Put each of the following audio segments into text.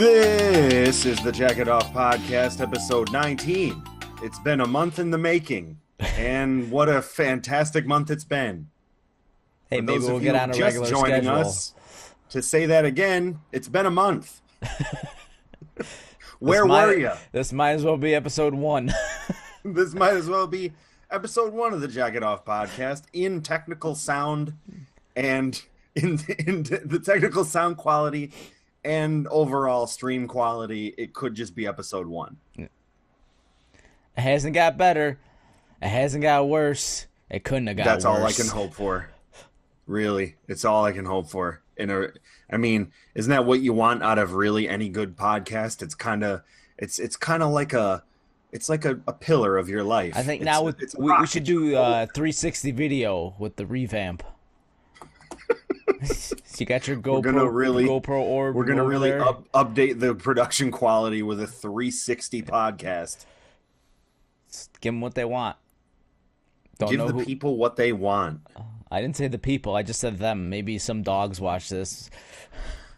This is the Jack It Off Podcast, episode 19. It's been a month in the making, and what a fantastic month it's been. Hey, For maybe those we'll of get you on a just regular joining schedule. us, to say that again, it's been a month. Where were you? This might as well be episode 1. This might as well be episode 1 of the Jack It Off Podcast in technical sound and in the technical sound quality and overall stream quality. It could just be episode 1. It hasn't got better. It hasn't got worse. It couldn't have got worse. That's all I can hope for. Really, it's all I can hope for. I mean, isn't that what you want out of really any good podcast? It's kind of like a pillar of your life. I think now we should do 360 video with the revamp. You got your GoPro orb. We're gonna really update the production quality with a 360 podcast. Give them what they want. Give the people what they want. I didn't say the people. I just said them. Maybe some dogs watch this.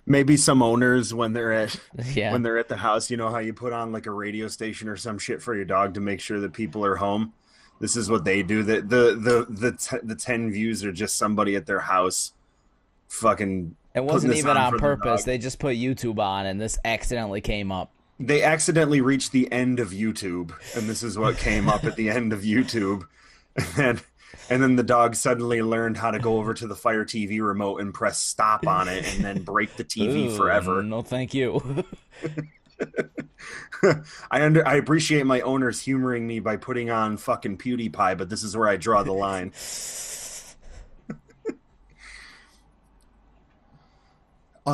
Maybe some owners when they're at Yeah. when they're at the house. You know how you put on like a radio station or some shit for your dog to make sure that people are home. This is what they do. The 10 views are just somebody at their house. Fucking. It wasn't even on purpose. They just put YouTube on, and this accidentally came up. They accidentally reached the end of YouTube, and this is what came up at the end of YouTube. And then the dog suddenly learned how to go over to the Fire TV remote and press stop on it, and then break the TV forever. No, thank you. I appreciate my owners humoring me by putting on fucking PewDiePie, but this is where I draw the line.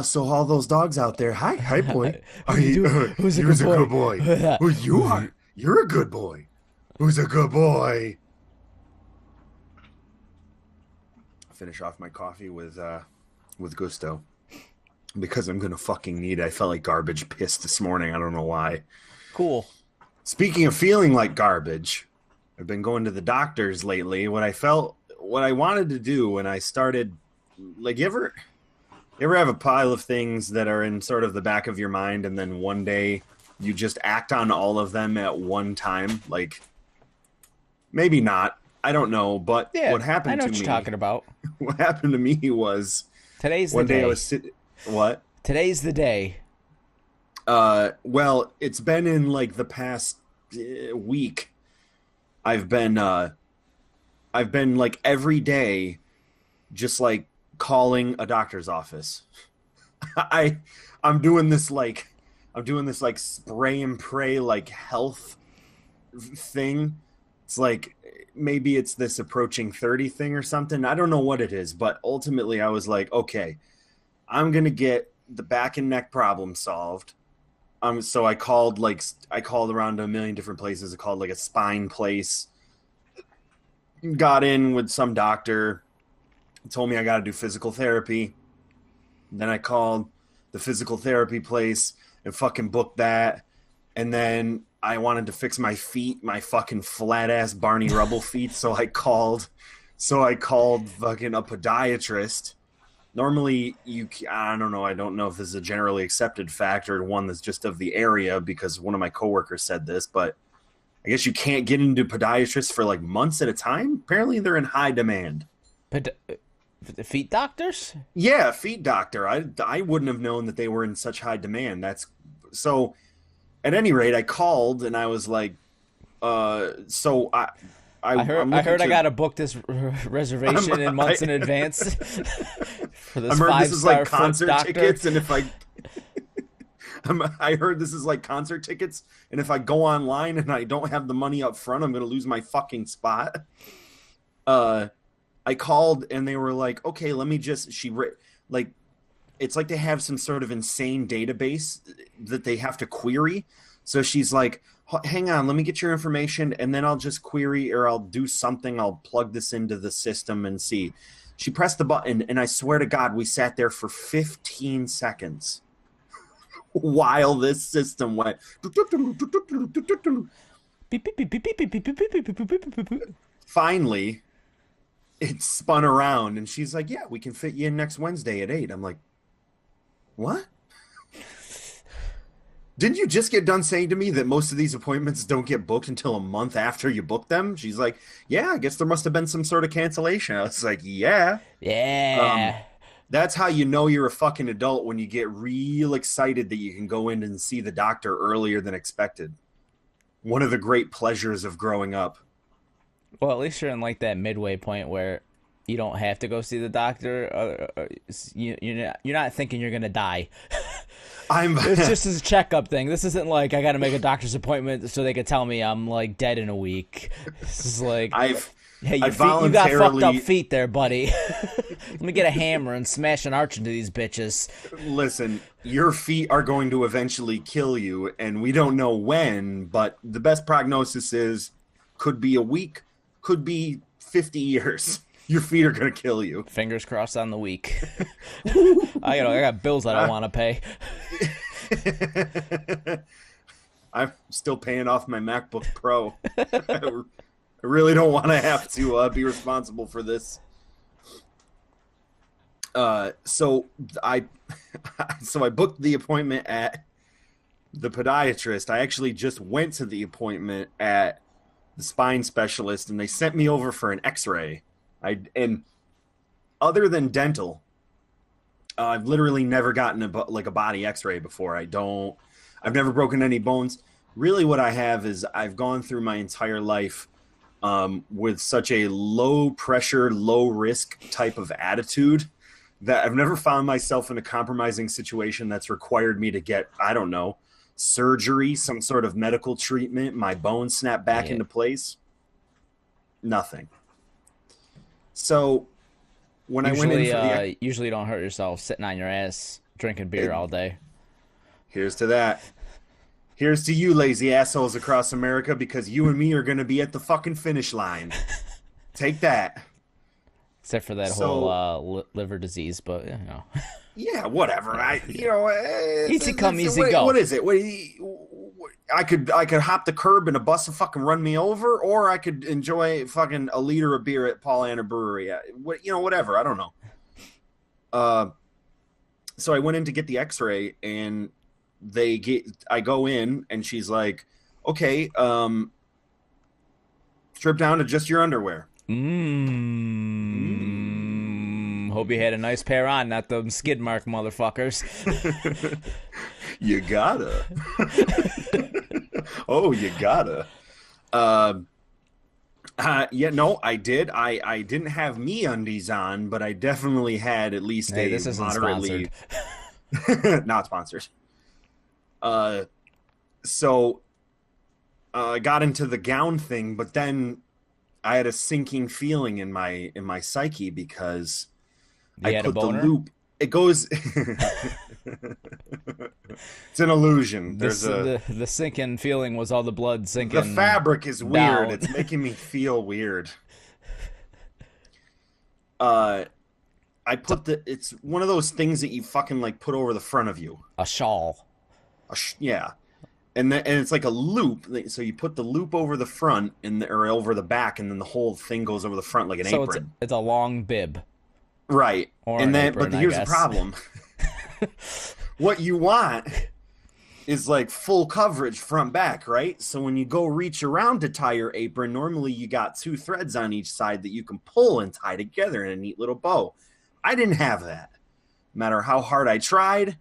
So all those dogs out there, hi boy. Who's a good boy? Who you are? You're a good boy. Who's a good boy? Finish off my coffee with gusto because I'm gonna fucking need it. I felt like garbage piss this morning. I don't know why. Cool. Speaking of feeling like garbage, I've been going to the doctors lately. What I wanted to do when I started, like, you ever have a pile of things that are in sort of the back of your mind, and then one day you just act on all of them at one time? Like, maybe not. I don't know. But Yeah, what happened I know to what me? you're talking about. What happened to me was Today's the one day day. I was sitting. What? Today's the day. Well, it's been in like the past week. I've been like every day, just like calling a doctor's office. I'm doing this like spray and pray like health thing. It's like maybe it's this approaching 30 thing or something. I don't know what it is, but ultimately I was like, okay, I'm gonna get the back and neck problem solved. So I called around a million different places. I called like a spine place. Got in with some doctor. Told me I got to do physical therapy. Then I called the physical therapy place and fucking booked that. And then I wanted to fix my feet, my fucking flat ass Barney Rubble feet. So I called fucking a podiatrist. Normally I don't know. I don't know if this is a generally accepted fact or one that's just of the area, because one of my coworkers said this, but I guess you can't get into podiatrists for like months at a time. Apparently they're in high demand. The feet doctors? Yeah, feet doctor. I wouldn't have known that they were in such high demand. That's so. At any rate, I called and I was like, so I heard I gotta book this reservation in months in advance for this 5-star this is like concert doctor. tickets, and if I heard this is like concert tickets, and if I go online and I don't have the money up front, I'm gonna lose my fucking spot. I called and they were like, okay, let me just, it's like they have some sort of insane database that they have to query. So she's like, hang on, let me get your information and then I'll just query, or I'll do something. I'll plug this into the system and see. She pressed the button and I swear to God, we sat there for 15 seconds while this system went. Finally, it spun around and she's like, yeah, we can fit you in next Wednesday at 8. I'm like, what? Didn't you just get done saying to me that most of these appointments don't get booked until a month after you book them? She's like, yeah, I guess there must have been some sort of cancellation. I was like, yeah. Um, Yeah. that's how you know you're a fucking adult, when you get real excited that you can go in and see the doctor earlier than expected. One of the great pleasures of growing up. Well, at least you're in like that midway point where you don't have to go see the doctor. You're not thinking you're gonna die. It's just a checkup thing. This isn't like I got to make a doctor's appointment so they could tell me I'm like dead in a week. This is like, hey, you got fucked up feet there, buddy. Let me get a hammer and smash an arch into these bitches. Listen, your feet are going to eventually kill you, and we don't know when, but the best prognosis is could be a week, could be 50 years. Your feet are going to kill you. Fingers crossed on the week. I got bills that I want to pay. I'm still paying off my MacBook Pro. I really don't want to have to be responsible for this. So I booked the appointment at the podiatrist. I actually just went to the appointment at the spine specialist, and they sent me over for an X-ray. And other than dental, I've literally never gotten a body X-ray before. I've never broken any bones. Really, what I have is I've gone through my entire life with such a low pressure, low risk type of attitude that I've never found myself in a compromising situation that's required me to get, I don't know, surgery, some sort of medical treatment, my bones snap back into place. Nothing. So when I went in for usually you don't hurt yourself sitting on your ass drinking beer all day. Here's to that. Here's to you, lazy assholes across America, because you and me are going to be at the fucking finish line. Take that. Except for that whole liver disease, but you know. Yeah, whatever. Easy come, easy go. What is it? I could hop the curb and a bus will fucking run me over, or I could enjoy fucking a liter of beer at Paul Anna Brewery. Whatever. I don't know. So I went in to get the X-ray, and I go in, and she's like, "Okay, strip down to just your underwear." Hope you had a nice pair on, not them skid mark motherfuckers. You gotta. Oh, you gotta. Yeah, no, I did. I didn't have MeUndies on, but I definitely had at least this isn't moderately sponsored. Not sponsored. So I got into the gown thing, but then I had a sinking feeling in my psyche because I put the loop. It goes. It's an illusion. The sinking feeling was all the blood sinking. The fabric is weird. It's making me feel weird. I put it's one of those things that you fucking like put over the front of you. A shawl. Yeah. And it's like a loop. So you put the loop over the front or over the back, and then the whole thing goes over the front like an apron. So it's a long bib. Right. Or and then apron, but here's the problem. What you want is like full coverage front back, right? So when you go reach around to tie your apron, normally you got 2 threads on each side that you can pull and tie together in a neat little bow. I didn't have that. No matter how hard I tried,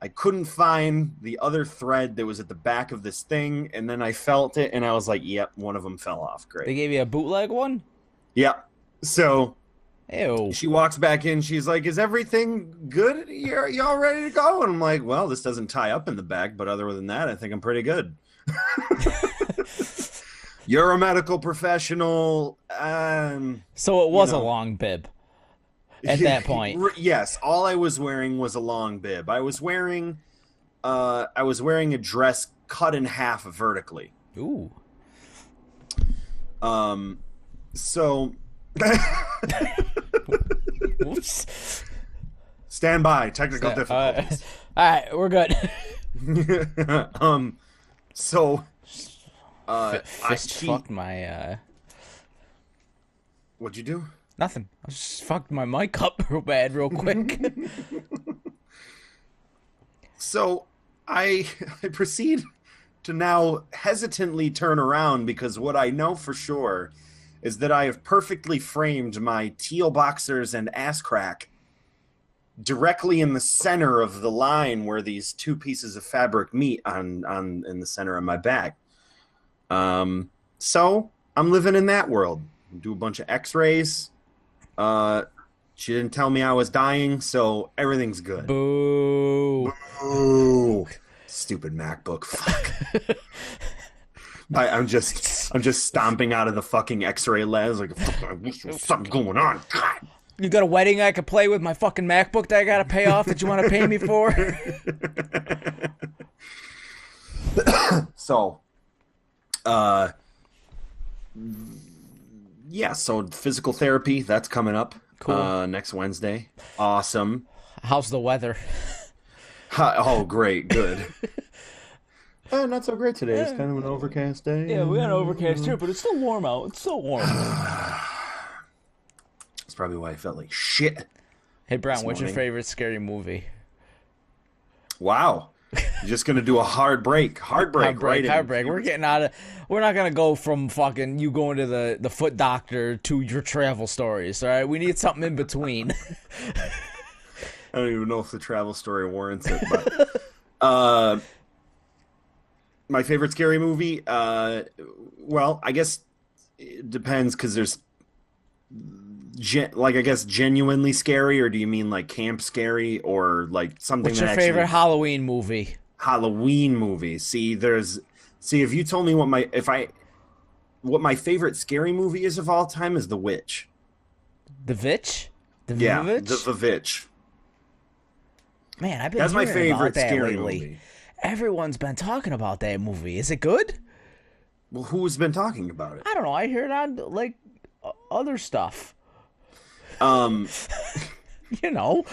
I couldn't find the other thread that was at the back of this thing, and then I felt it, and I was like, yep, one of them fell off. Great. They gave you a bootleg one? Yep. So ew. She walks back in, she's like, is everything good? You all ready to go? And I'm like, well, this doesn't tie up in the back, but other than that, I think I'm pretty good. You're a medical professional. So it was a long bib at that point. Yes, all I was wearing was a long bib. I was wearing a dress cut in half vertically. Ooh. So Oops. Stand by. Technical difficulties. All right, we're good. So fucked my What'd you do? Nothing. I just fucked my mic up real quick. So I I proceed to now hesitantly turn around because what I know for sure is that I have perfectly framed my teal boxers and ass crack directly in the center of the line where these two pieces of fabric meet on in the center of my back. So I'm living in that world. Do a bunch of X-rays. Uh, she didn't tell me I was dying, so everything's good. Boo. Boo! Stupid MacBook. Fuck. I'm just stomping out of the fucking X-ray labs like something going on. God. You got a wedding I could play with my fucking MacBook that I gotta pay off that you want to pay me for? So, yeah. So physical therapy that's coming up. Cool. Next Wednesday. Awesome. How's the weather? Oh, great, good. Not so great today. It's kind of an overcast day. Yeah, we got an overcast here, but it's still warm out. It's still warm. That's probably why I felt like shit. Hey, Brown, what's your favorite scary movie? Wow. You're just going to do a hard break. Hard break. We're getting out of... We're not going to go from fucking you going to the foot doctor to your travel stories, all right? We need something in between. I don't even know if the travel story warrants it, but... my favorite scary movie? Well, I guess it depends because there's... I guess genuinely scary, or do you mean like camp scary, or like something? What's your favorite Halloween movie? Halloween movie. See, if you told me what my favorite scary movie is of all time is The Witch. The Witch? The Witch. Man, I've been That's my hearing favorite about that scary lately. movie. Everyone's been talking about that movie. Is it good? Well, who's been talking about it? I don't know. I hear it on like other stuff. You know,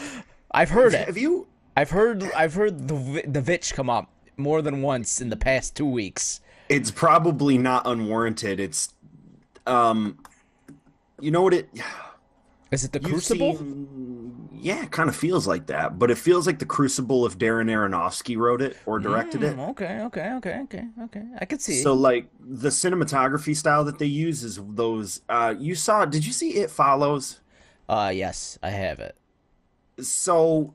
I've heard it. Have you? I've heard the Witch come up more than once in the past 2 weeks. It's probably not unwarranted. It's, you know what it? Is it the Crucible? Yeah, it kind of feels like that, but it feels like the Crucible if Darren Aronofsky wrote it or directed it. Okay. I could see. So, like the cinematography style that they use is those. Did you see It Follows? Yes, I have it. So,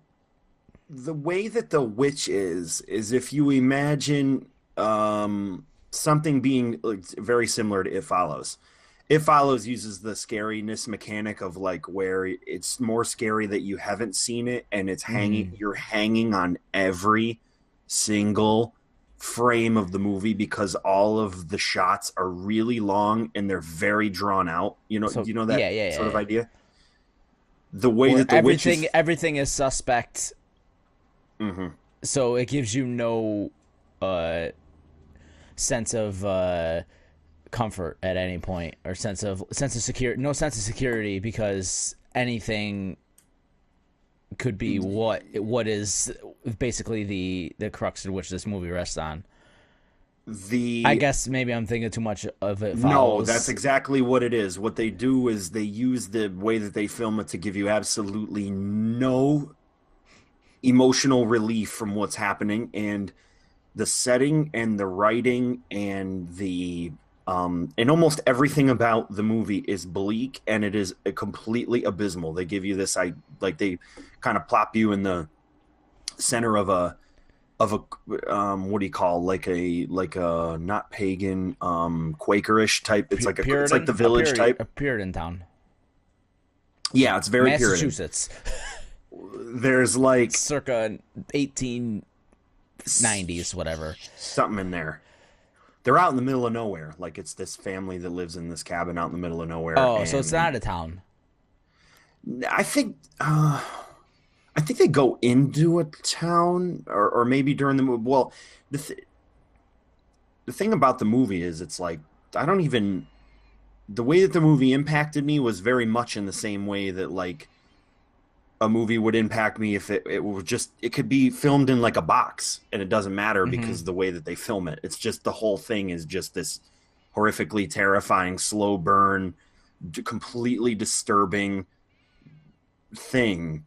the way that The Witch is if you imagine something being like, very similar to It Follows. It Follows uses the scariness mechanic of like where it's more scary that you haven't seen it and it's hanging. You're hanging on every single frame of the movie because all of the shots are really long and they're very drawn out. You know that sort of idea. The way that the Witch is... everything is suspect. Mm-hmm. So it gives you no sense of comfort at any point, or sense of security. No sense of security because anything could be what is basically the crux in which this movie rests on. I guess maybe I'm thinking too much of It Follows. No, that's exactly what it is. What they do is they use the way that they film it to give you absolutely no emotional relief from what's happening, and the setting and the writing and the and almost everything about the movie is bleak, and it is completely abysmal. They give you this, they kind of plop you in the center of a what do you call like a not pagan Quakerish type. It's like Puritan, it's like the village type, a Puritan town. Yeah, it's very Massachusetts. Puritan. There's like circa 1890s, whatever, something in there. They're out in the middle of nowhere. Like it's this family that lives in this cabin out in the middle of nowhere. Oh, so it's not a town. I think they go into a town, or maybe during the movie. Well, the thing about the movie is it's like the way that the movie impacted me was very much in the same way that like a movie would impact me if it could be filmed in like a box and it doesn't matter because of the way that they film it. It's just the whole thing is just this horrifically terrifying, slow burn, completely disturbing thing.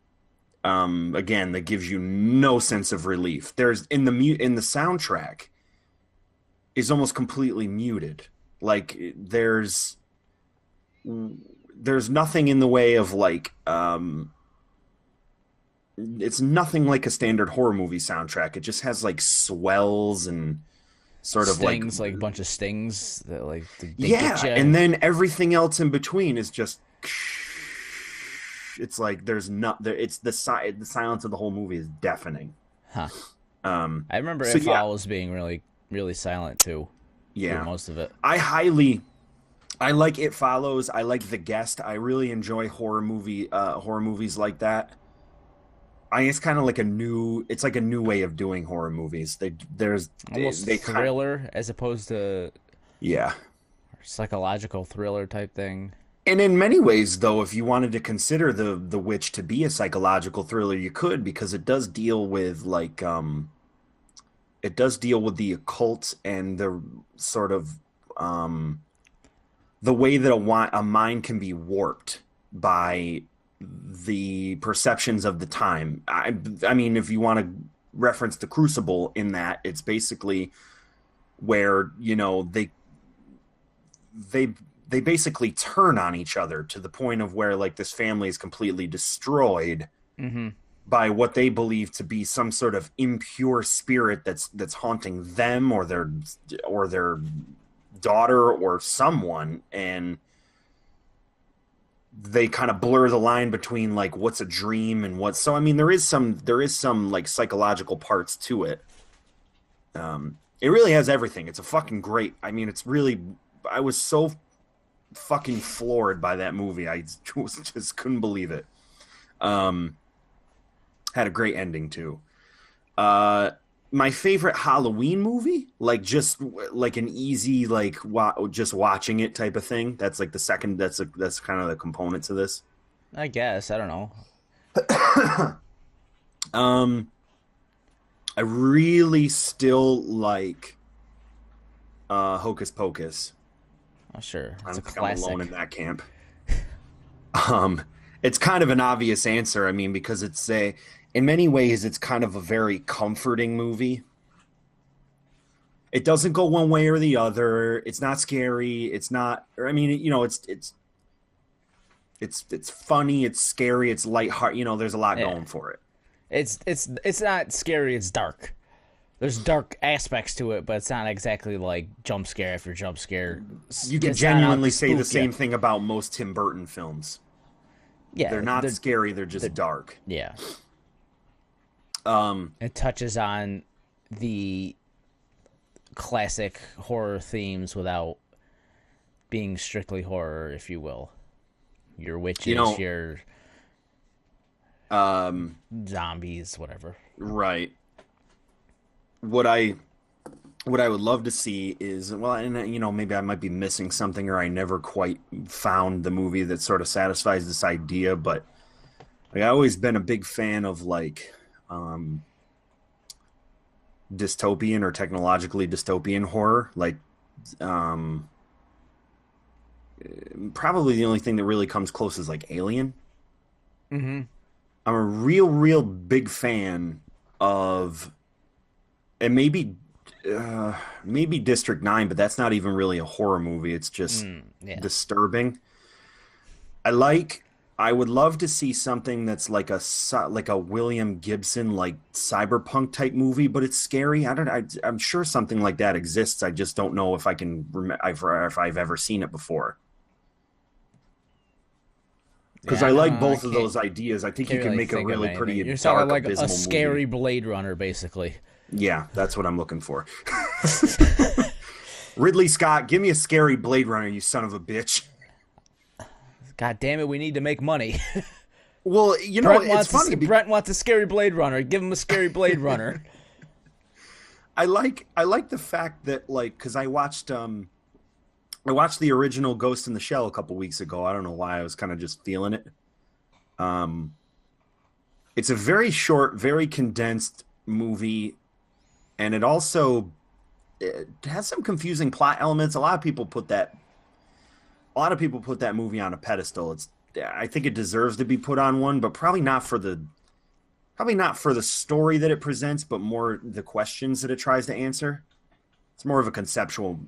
Again, that gives you no sense of relief. There's in the soundtrack is almost completely muted. Like there's nothing in the way of like it's nothing like a standard horror movie soundtrack. It just has like swells and sort of Stings, like a bunch of stings that like they get yeah, you. and then everything else in between is just it's like there's not there. It's the silence of the whole movie is deafening. Huh. Um, I remember so It yeah, Follows being really, really silent too, through yeah. most of it. I like It Follows. I like The Guest. I really enjoy horror movies like that. It's kind of like it's like a new way of doing horror movies. Almost they kind thriller as opposed to yeah. psychological thriller type thing. And in many ways, though, if you wanted to consider the Witch to be a psychological thriller, you could because it does deal with like it does deal with the occult and the sort of the way that a mind can be warped by the perceptions of the time. I mean, if you want to reference the Crucible in that, it's basically where they they basically turn on each other to the point of where like this family is completely destroyed Mm-hmm. by what they believe to be some sort of impure spirit that's haunting them or their daughter or someone, and they kind of blur the line between like what's a dream and what. So I mean, there is some like psychological parts to it. It really has everything. It's a fucking great. I mean, it's really. I was so fucking floored by that movie. I just couldn't believe it. Had a great ending too. My favorite Halloween movie, like just like an easy like just watching it type of thing. That's like the second. That's kind of the component to this. I guess I don't know. I really still like Hocus Pocus. Oh, sure, I it's a don't think I'm classic. alone in that camp. It's kind of an obvious answer. I mean, because in many ways, it's kind of a very comforting movie. It doesn't go one way or the other. It's not scary. It's not. I mean, it's funny. It's scary. It's lighthearted. There's a lot Yeah. going for it. It's not scary. It's dark. There's dark aspects to it, but it's not exactly like jump scare after jump scare. You can It's not out genuinely to say the spook ya. same thing about most Tim Burton films. Yeah, They're not scary. They're just dark. yeah. Um, It touches on the classic horror themes without being strictly horror, if you will. Your witches, your zombies, whatever. right. What I would love to see is, well, and maybe I might be missing something, or I never quite found the movie that sort of satisfies this idea, but like, I've always been a big fan of like dystopian or technologically dystopian horror. Like probably the only thing that really comes close is like Alien. Mm-hmm. I'm a real big fan of, and maybe District 9, but that's not even really a horror movie. It's just Yeah. disturbing. I would love to see something that's like a William Gibson like cyberpunk type movie, but it's scary. I'm sure something like that exists. I just don't know if I can if I've ever seen it before. Because Yeah, I no, like I both of can't- those ideas. I think you Can't can really make a think of really anything. pretty You're dark, talking like abysmal a scary movie. Blade Runner, basically. Yeah, that's what I'm looking for. Ridley Scott, give me a scary Blade Runner, you son of a bitch. God damn it, we need to make money. Well, it's funny. Brent wants a scary Blade Runner. Give him a scary Blade Runner. I like the fact that like because I watched the original Ghost in the Shell a couple weeks ago. I don't know why I was kind of just feeling it. It's a very short, very condensed movie, and it has some confusing plot elements. A lot of people put that movie on a pedestal. I think it deserves to be put on one, but probably not for the probably not for the story that it presents, but more the questions that it tries to answer. It's more of a conceptual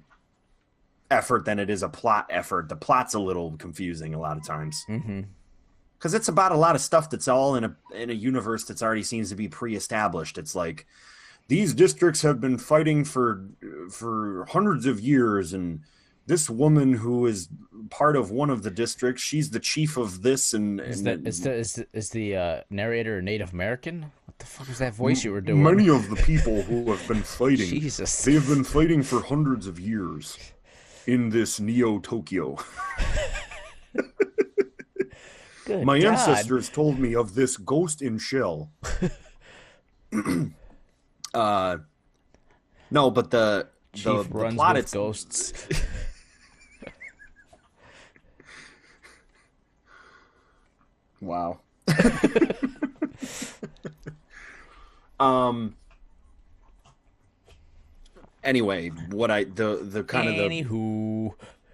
effort than it is a plot effort. The plot's a little confusing a lot of times. Mm-hmm. Because it's about a lot of stuff that's all in a universe that's already seems to be pre-established. It's like these districts have been fighting for hundreds of years, and this woman who is part of one of the districts, she's the chief of this, and is the narrator a Native American? What the fuck is that voice you were doing? Many of the people who have been fighting, Jesus, they have been fighting for hundreds of years in this Neo Tokyo. My God. ancestors told me of this ghost in shell. No, but the runs plot with ghosts. Wow. Anyway, what I the kind of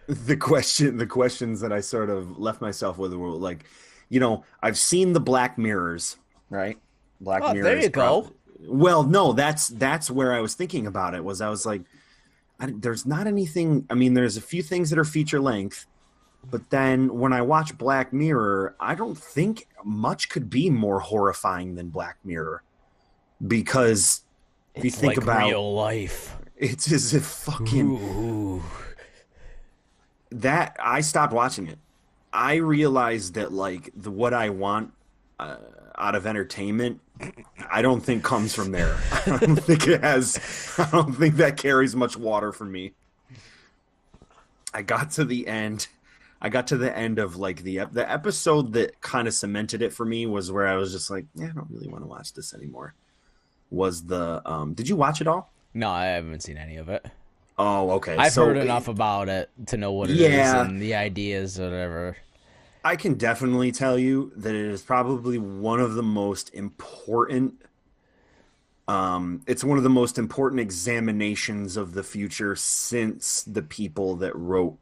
the questions that I sort of left myself with were like, I've seen the Black Mirrors, right? Black Mirrors. There you go. Well, no, that's where I was thinking about it. I was like, there's not anything. I mean, there's a few things that are feature length, but then when I watch Black Mirror, I don't think much could be more horrifying than Black Mirror, because if you think about real life, it's as if fucking that. I stopped watching it. I realized that what I want out of entertainment, I don't think comes from there. I don't think that carries much water for me. I got to the end of the episode that kind of cemented it for me was where I was just like, I don't really want to watch this anymore. Was the did you watch it all? No, I haven't seen any of it. Oh, okay. I've heard enough about it to know what it is and the ideas or whatever. I can definitely tell you that it is probably one of the most important. It's one of the most important examinations of the future since the people that wrote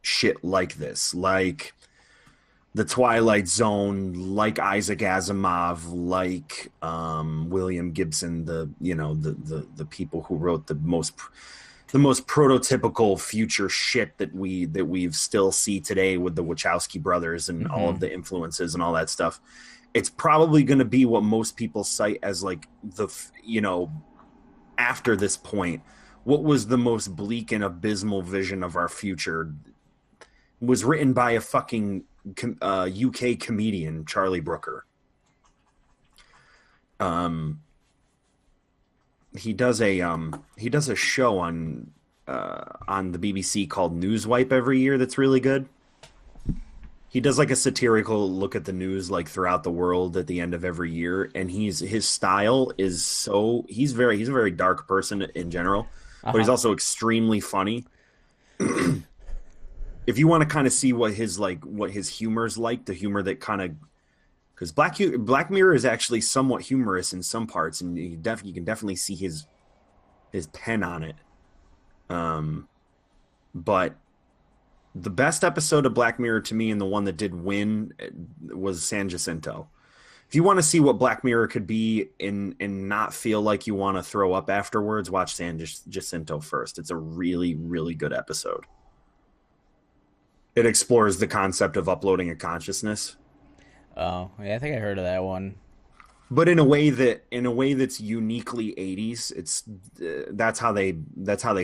shit like this, like the Twilight Zone, like Isaac Asimov, like William Gibson, the people who wrote the most prototypical future shit that we still see today with the Wachowski brothers and all of the influences and all that stuff. It's probably going to be what most people cite as after this point, what was the most bleak and abysmal vision of our future was written by a fucking UK comedian, Charlie Brooker. He does a show on the BBC called Newswipe every year that's really good. He does a satirical look at the news throughout the world at the end of every year, and his style is he's a very dark person in general, but he's also extremely funny. If you want to kind of see what his humor's like, the humor that kind of, because Black Mirror is actually somewhat humorous in some parts, and you can definitely see his pen on it. But the best episode of Black Mirror to me, and the one that did win, was San Jacinto. If you want to see what Black Mirror could be and not feel like you want to throw up afterwards, watch San Jacinto first. It's a really, really good episode. It explores the concept of uploading a consciousness. Oh, yeah, I think I heard of that one. But in a way that's uniquely 80s. It's that's how they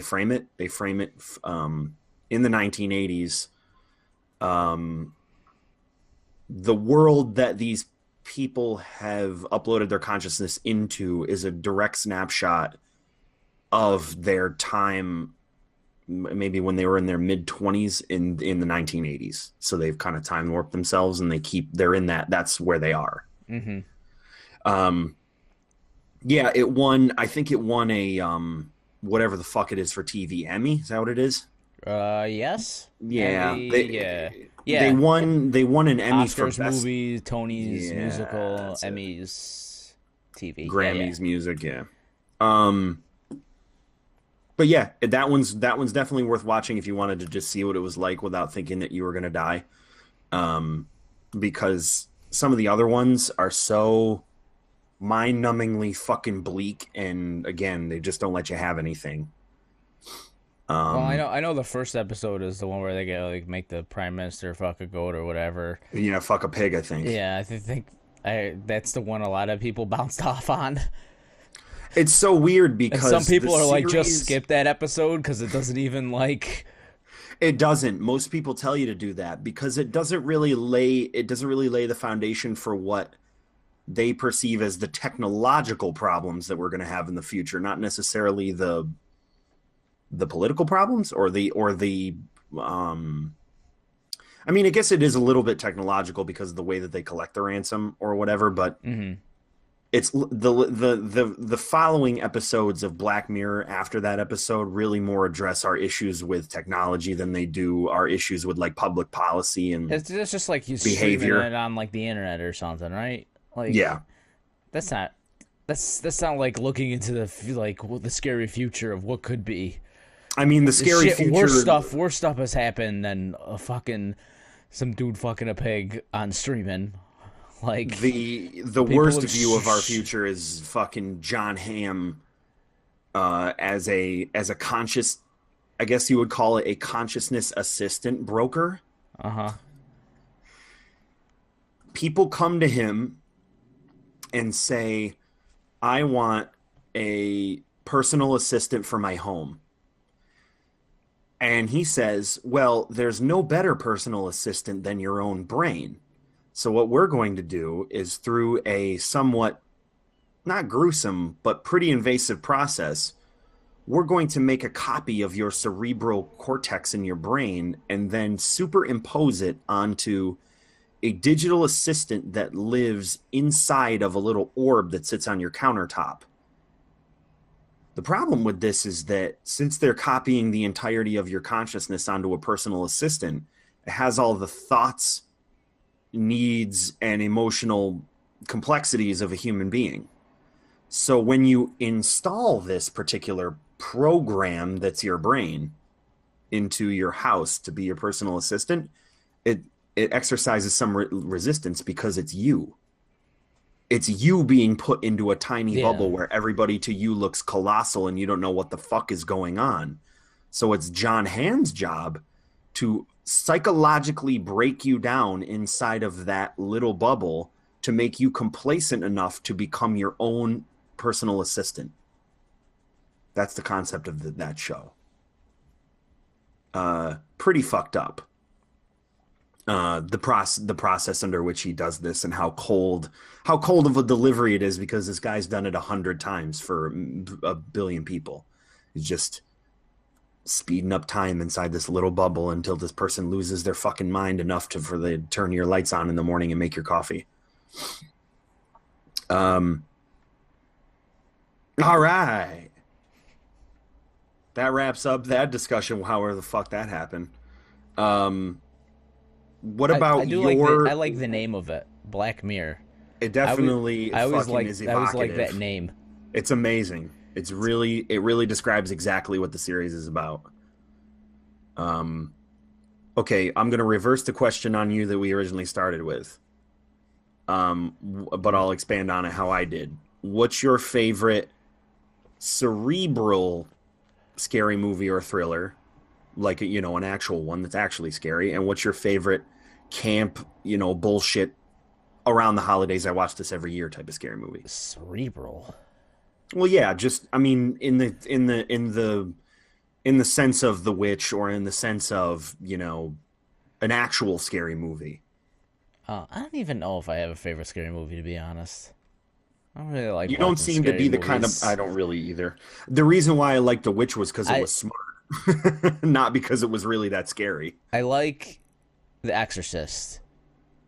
frame it. They frame it in the 1980s. The world that these people have uploaded their consciousness into is a direct snapshot of their time, maybe when they were in their mid-20s in the 1980s. So they've kind of time warped themselves, and they're in that's where they are. Mm-hmm. Yeah, it won. I think it won a whatever the fuck it is for TV, Emmy. Is that what it is? Yes. Yeah. Emmy, They won an Emmy for Oscars, best movies, Tony's musical, Emmys, TV, Grammys, music. Yeah. But yeah, that one's definitely worth watching if you wanted to just see what it was like without thinking that you were gonna die. Because some of the other ones are so mind-numbingly fucking bleak, and again, they just don't let you have anything. Well, Um, I know the first episode is the one where they get like make the prime minister fuck a goat or whatever. fuck a pig, I think. Yeah, think that's the one a lot of people bounced off on. It's so weird And some because the people are like, just series, skip that episode because it doesn't even like. it doesn't. Most people tell you to do that because it doesn't really lay the foundation for what they perceive as the technological problems that we're going to have in the future, not necessarily the political problems or the um I mean, I guess it is a little bit technological because of the way that they collect the ransom or whatever, but Mm-hmm. it's the following episodes of Black Mirror after that episode really more address our issues with technology than they do our issues with like public policy and It's just like he's streaming behavior. it on like the internet or something, right? Like Yeah. that's not that's not like looking into the scary future of what could be. I mean, the scary Shit, future. worse stuff has happened than some dude fucking a pig on streaming. Like The worst view of our future is fucking John Hamm as a conscious, I guess you would call it a consciousness assistant broker. uh-huh. People come to him and say, I want a personal assistant for my home. And he says, well, there's no better personal assistant than your own brain. So what we're going to do is through a somewhat not gruesome, but pretty invasive process, we're going to make a copy of your cerebral cortex in your brain and then superimpose it onto a digital assistant that lives inside of a little orb that sits on your countertop. The problem with this is that since they're copying the entirety of your consciousness onto a personal assistant, it has all the thoughts, needs, and emotional complexities of a human being. So when you install this particular program that's your brain into your house to be your personal assistant, it exercises some resistance because it's you. It's you being put into a tiny bubble where everybody to you looks colossal and you don't know what the fuck is going on. So it's John Hamm's job to psychologically break you down inside of that little bubble to make you complacent enough to become your own personal assistant. That's the concept of that show. Pretty fucked up. The process under which he does this and how cold of a delivery it is because this guy's done it 100 times for a billion people. He's just speeding up time inside this little bubble until this person loses their fucking mind enough for they turn your lights on in the morning and make your coffee. All right. That wraps up that discussion, however the fuck that happened. What about I like the name of it, Black Mirror. It definitely I always is evocative. I always like that name. It's amazing. It really describes exactly what the series is about. Okay, I'm gonna reverse the question on you that we originally started with. But I'll expand on it how I did. What's your favorite cerebral scary movie or thriller? Like, an actual one that's actually scary. And what's your favorite camp, bullshit around the holidays, I watch this every year type of scary movie? Cerebral. Well, yeah, just I mean in the sense of The Witch or in the sense of, an actual scary movie. I don't even know if I have a favorite scary movie, to be honest. I don't really like. You don't seem to be the kind of. I don't really either. The reason why I liked The Witch was because it was smart, not because it was really that scary. I like The Exorcist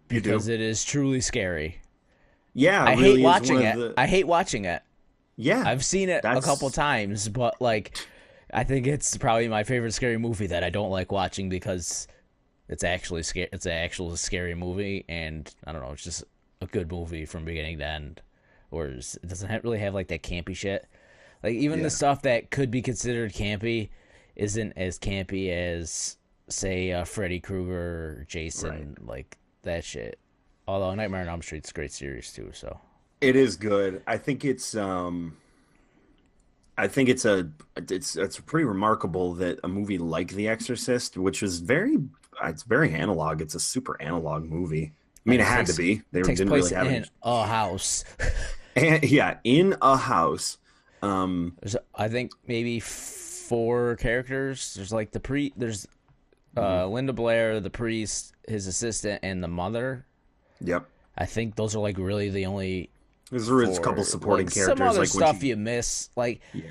because it is truly scary. Yeah, I hate watching it. I hate watching it. Yeah, I've seen it a couple times, but I think it's probably my favorite scary movie that I don't like watching because it's actually scary. It's an actual scary movie, and I don't know. It's just a good movie from beginning to end. Or it doesn't really have like that campy shit. Like even the stuff that could be considered campy isn't as campy as say Freddy Krueger or Jason, like that shit. Although Nightmare on Elm Street's a great series too. So It is good. I think it's pretty remarkable that a movie like The Exorcist, which is it's very analog. It's a super analog movie. I mean, And it had to be. They takes didn't place really have any. in a house. And, yeah, in a house. There's, I think, maybe four characters. There's like there's Linda Blair, the priest, his assistant, and the mother. Yep. I think those are like really the only. There's a couple supporting characters. Some other like stuff you miss, like yeah.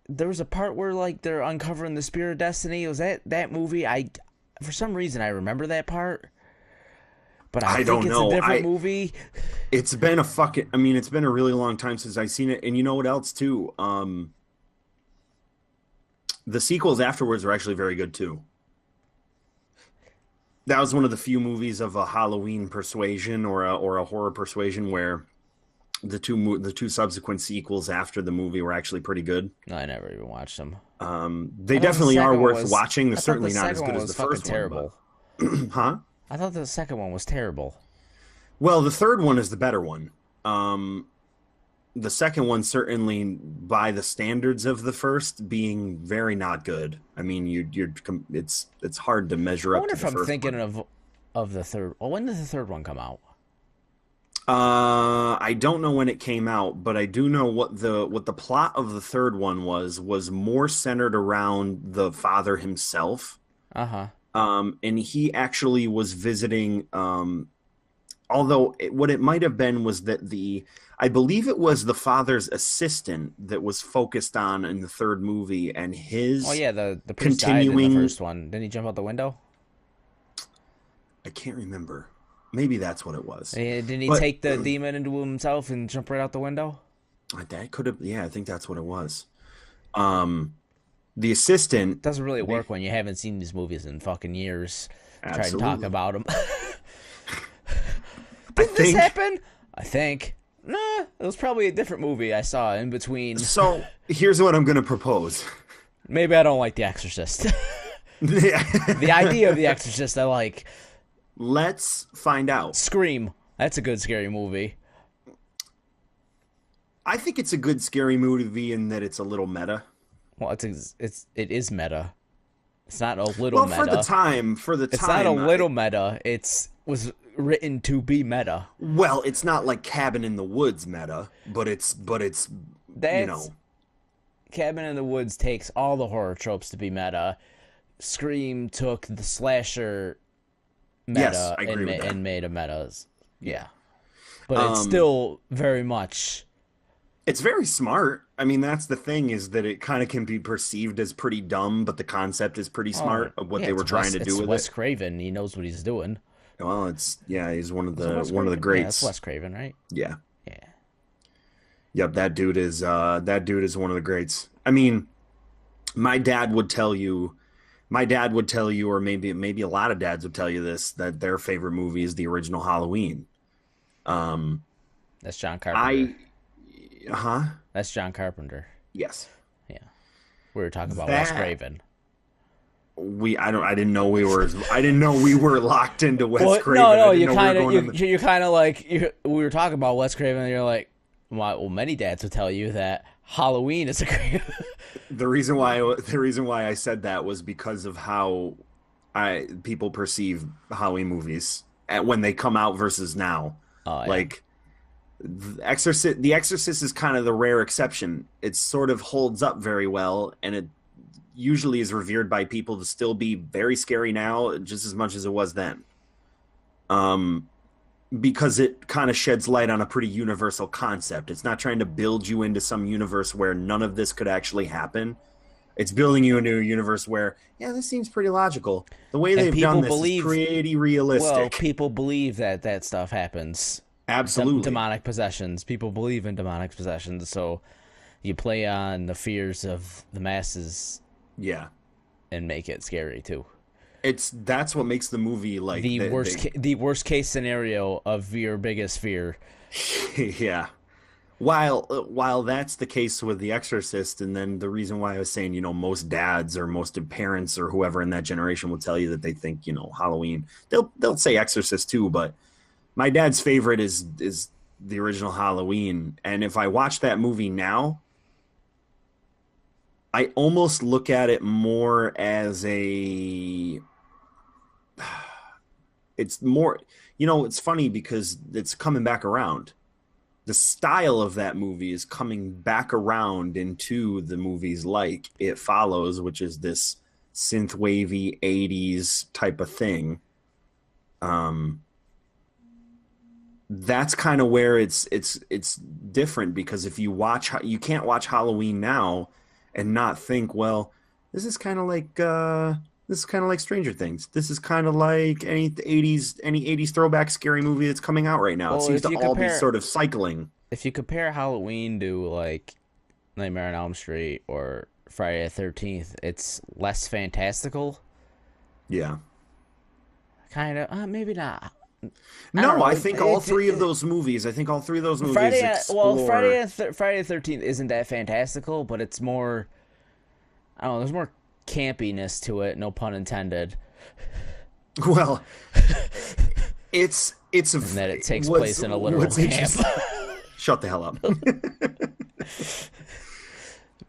There was a part where like they're uncovering the Spear of Destiny. Was that movie? For some reason I remember that part, but I think don't it's know. a different movie. It's been it's been a really long time since I've seen it, and you know what else too? The sequels afterwards are actually very good too. That was one of the few movies of a Halloween persuasion or a horror persuasion where the two subsequent sequels after the movie were actually pretty good. No, I never even watched them. They definitely are worth watching. They're certainly not as good as the first one. Terrible. Huh? I thought the second one was terrible. Well, the third one is the better one. The second one, certainly by the standards of the first, being very not good. I mean, it's hard to measure up. I wonder to if the I'm first thinking one. of the third. Well, when did the third one come out? I don't know when it came out, but I do know what the plot of the third one was more centered around the father himself. And he actually was visiting. Although what it might have been was that I believe it was the father's assistant that was focused on in the third movie, and his. Oh yeah, the priest died in the first one. Didn't he jump out the window? I can't remember. Maybe that's what it was. Didn't he take the demon into himself and jump right out the window? That could have. Yeah, I think that's what it was. The assistant it doesn't really work when you haven't seen these movies in fucking years. Absolutely. Try and talk about them. Did this happen? I think. Nah, it was probably a different movie I saw in between. So here's what I'm going to propose. Maybe I don't like The Exorcist. The idea of The Exorcist I like. Let's find out. Scream. That's a good scary movie. I think it's a good scary movie in that it's a little meta. Well, it is meta. It's not a little meta. Well, for the time. It's not a little meta. It was written to be meta. Well, it's not like Cabin in the Woods meta, but it's you know. Cabin in the Woods takes all the horror tropes to be meta. Scream took the slasher meta yes, I agree with that. And made a meta. Yeah. But it's still very much. It's very smart. I mean, that's the thing, is that it kind of can be perceived as pretty dumb, but the concept is pretty smart of what they were trying to do with Wes it. Craven. He knows what he's doing. Well, he's one of the greats. Yeah, that's Wes Craven, right? Yeah. Yeah. Yep, that dude is one of the greats. I mean, my dad would tell you, or maybe a lot of dads would tell you this, that their favorite movie is the original Halloween. That's John Carpenter. That's John Carpenter. Yes. Yeah. We were talking about Wes Craven. I didn't know we were locked into Wes Craven. No, you kind of like we were talking about Wes Craven, and you're like, well, many dads would tell you that Halloween is a great. The reason why I said that was because of how people perceive Halloween movies when they come out versus now. Oh, yeah. Like The Exorcist is kind of the rare exception. It sort of holds up very well, and it usually is revered by people to still be very scary now, just as much as it was then. Because it kind of sheds light on a pretty universal concept. It's not trying to build you into some universe where none of this could actually happen. It's building you into a universe where, yeah, this seems pretty logical. The way they've done this is pretty realistic. Well, people believe that stuff happens. Absolutely. Demonic possessions. People believe in demonic possessions, so you play on the fears of the masses. Yeah. And make it scary too. That's what makes the movie like the worst case scenario of your biggest fear. Yeah. While that's the case with The Exorcist, and then the reason why I was saying, most dads or most parents or whoever in that generation will tell you that they think, Halloween. They'll say Exorcist too, but my dad's favorite is the original Halloween, and if I watch that movie now, I almost look at it more as a it's more, it's funny because it's coming back around. The style of that movie is coming back around into the movies like It Follows, which is this synth wavy 80s type of thing. That's kind of where it's different, because if you can't watch Halloween now and not think, well, this is kind of like Stranger Things. This is kind of like any 80s throwback scary movie that's coming out right now. It Well, seems to all be sort of cycling. If you compare Halloween to like Nightmare on Elm Street or Friday the 13th, it's less fantastical. Yeah. Kind of. Maybe not. No, I think all three of those movies explore... Friday the 13th isn't that fantastical, but it's more... I don't know, there's more campiness to it, no pun intended. Well, it's and that it takes place in a literal camp. Shut the hell up.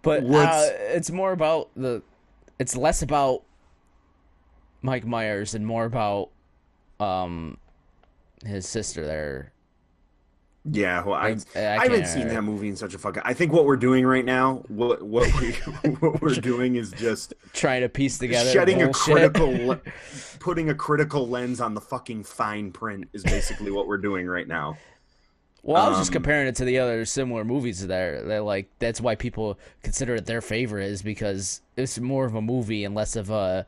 But it's more about it's less about Mike Myers and more about his sister there. Yeah, well, I haven't seen that movie in such a fucking... I think what we're doing right now, what we're doing is just trying to piece together putting a critical lens on the fucking fine print is basically what we're doing right now. Well, I was just comparing it to the other similar movies there. They're like, that's why people consider it their favorite, is because it's more of a movie and less of a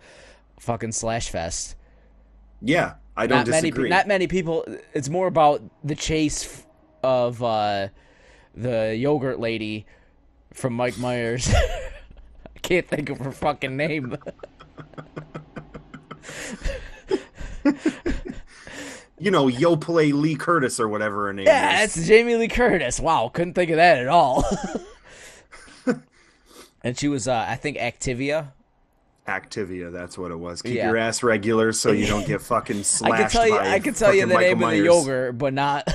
fucking slash fest. Yeah, I don't disagree. Not many people. It's more about the chase of the yogurt lady from Mike Myers. I can't think of her fucking name. Yoplait Lee Curtis or whatever her name is. Yeah, it's Jamie Lee Curtis. Wow, couldn't think of that at all. And she was, I think, Activia. Activia, that's what it was. Keep your ass regular so you don't get fucking slashed. I can tell you the Michael name Myers. of the yogurt, but not.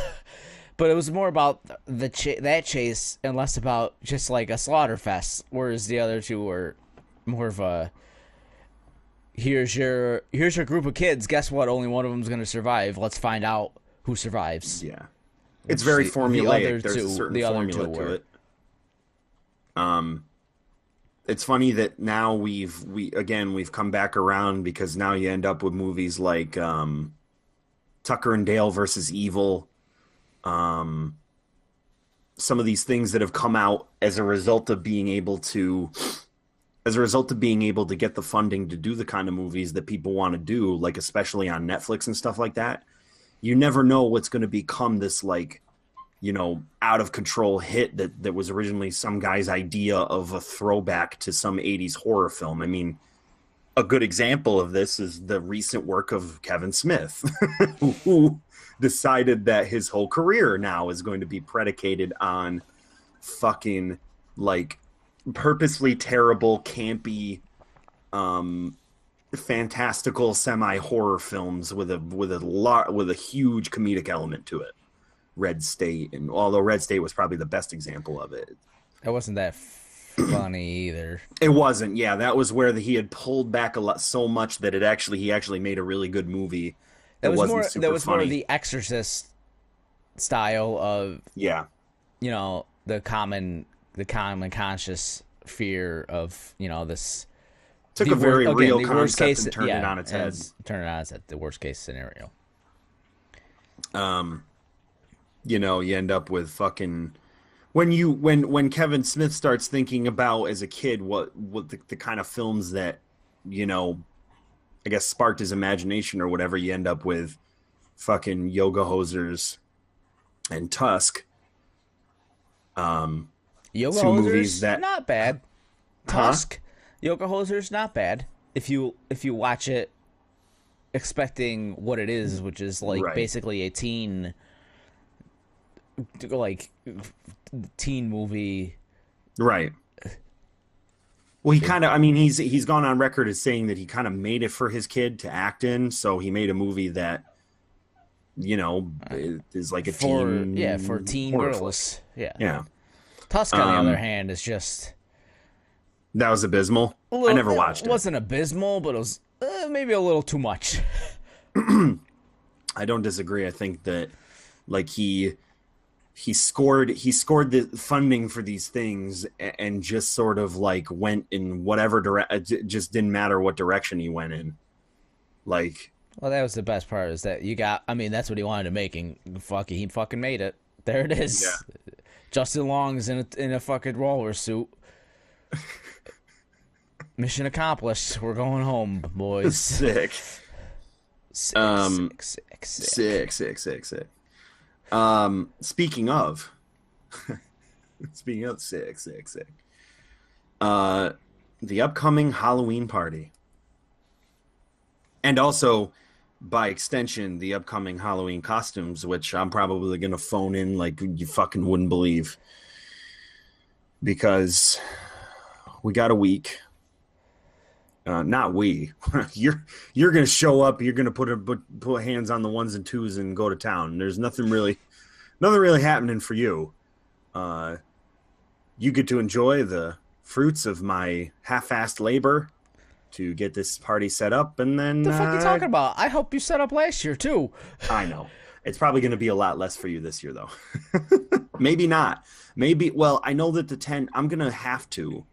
But it was more about that chase and less about just like a slaughter fest, whereas the other two were more of a here's your group of kids. Guess what? Only one of them's going to survive. Let's find out who survives. Yeah, it's very formulaic. There's a certain formula to it. It's funny that now we've come back around, because now you end up with movies like Tucker and Dale versus Evil. Some of these things that have come out as a result of being able to get the funding to do the kind of movies that people want to do, like especially on Netflix and stuff like that. You never know what's going to become this out of control hit that was originally some guy's idea of a throwback to some 80s horror film. I mean, a good example of this is the recent work of Kevin Smith, who decided that his whole career now is going to be predicated on fucking purposely terrible, campy, fantastical semi-horror films with a huge comedic element to it. Red State, and although Red State was probably the best example of it. It wasn't that funny either. It wasn't. Yeah, that was where he had pulled back a lot so much that he actually made a really good movie. That was more of the Exorcist style of the common conscious fear of this. Took a very real concept and turned it on its head. Turn it on its head. The worst case scenario. You end up with fucking when Kevin Smith starts thinking about as a kid what the kind of films that I guess sparked his imagination or whatever, you end up with fucking Yoga Hosers and Tusk. Yoga Hosers not bad. Tusk, Yoga Hosers not bad. If you watch it expecting what it is, which is basically a teen movie, right? Well, he kind of, he's gone on record as saying that he kind of made it for his kid to act in, so he made a movie that is like a for teen teen horror flick. girls. Yeah. Yeah. Tusk, on the other hand, is just That was abysmal. a I little. never watched It wasn't abysmal, but it was maybe a little too much. I don't disagree. I think that like he scored the funding for these things and just sort of like went in whatever direction. Just didn't matter what direction he went in. Like, Well, that was the best part, is that you got. I mean, that's what he wanted to make, and he fucking made it. There it is. yeah. Justin Long's in a fucking roller suit. Mission accomplished. We're going home, boys. Sick. Sick. Speaking of sick. The upcoming Halloween party. And also, by extension, the upcoming Halloween costumes, which I'm probably going to phone in like you fucking wouldn't believe. Because we got a week. Not we. You're going to show up. You're going to put hands on the ones and twos and go to town. There's nothing really happening for you. You get to enjoy the fruits of my half-assed labor to get this party set up, and then The fuck are you talking about? I helped you set up last year too. I know it's probably going to be a lot less for you this year, though. Maybe not. Maybe. Well, I know that the tent. I'm going to have to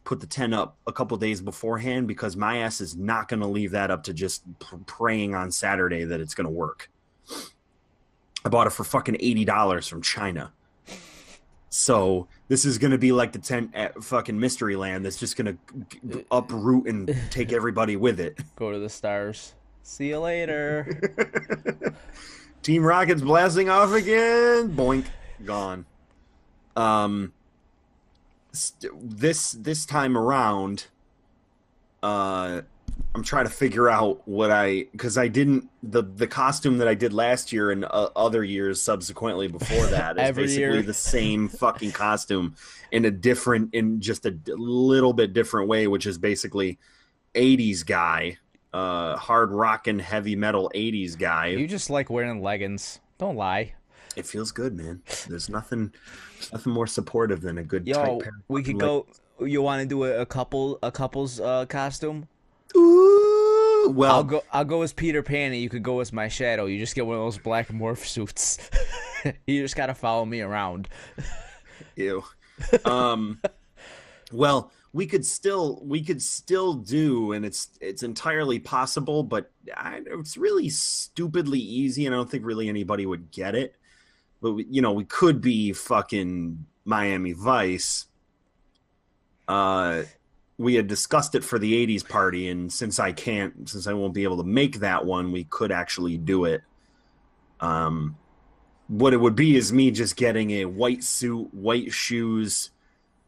put the tent up a couple days beforehand because my ass is not going to leave that up to just praying on Saturday that it's going to work. I bought it for fucking $80 from China. So this is going to be like the tent at fucking Mysteryland that's just going to uproot and take everybody with it. Go to the stars. See you later. Team Rocket's blasting off again. Boink. Gone. This time around, I'm trying to figure out because I didn't the costume that I did last year and other years subsequently before that is basically year. the same fucking costume in just a little bit different way, which is basically 80s guy, hard rockin' heavy metal 80s guy. You just like wearing leggings. Don't lie. It feels good, man. There's nothing more supportive than a good tight pair. We could go. You want to do a couple's costume? Ooh, well, I'll go as Peter Pan, and you could go as my shadow. You just get one of those black morph suits. You just gotta follow me around. Ew. Well, we could still do, and it's entirely possible, but it's really stupidly easy, and I don't think really anybody would get it. But we could be fucking Miami Vice. We had discussed it for the 80s party, and since I won't be able to make that one, we could actually do it. What it would be is me just getting a white suit, white shoes,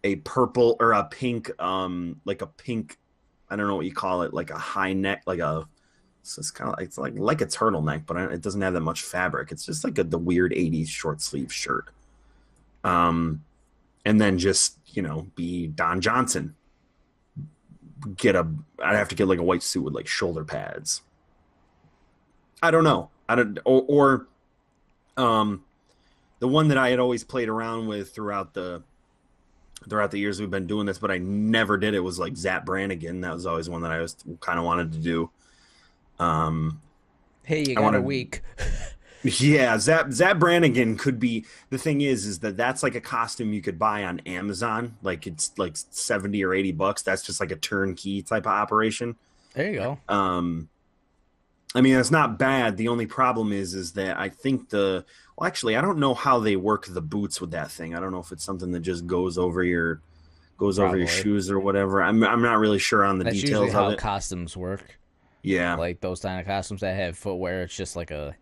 a purple or a pink, like a pink, I don't know what you call it, like a high neck, it's kind of like a turtleneck, but it doesn't have that much fabric. It's just like the weird 80s short sleeve shirt. And then just, be Don Johnson. I'd have to get like a white suit with like shoulder pads. I don't know. Or the one that I had always played around with throughout the years we've been doing this, but I never did it, was like Zap Brannigan. That was always one that I was kind of wanted to do. Hey, you got a week. Yeah, Zap Brannigan could be. The thing is that that's like a costume you could buy on Amazon. Like it's like $70 or $80. That's just like a turnkey type of operation. There you go. I mean, it's not bad. The only problem is that I think actually, I don't know how they work the boots with that thing. I don't know if it's something that just goes over your shoes or whatever. I'm not really sure on the That's details usually how of it. costumes work. Yeah, like those kind of costumes that have footwear. It's just like a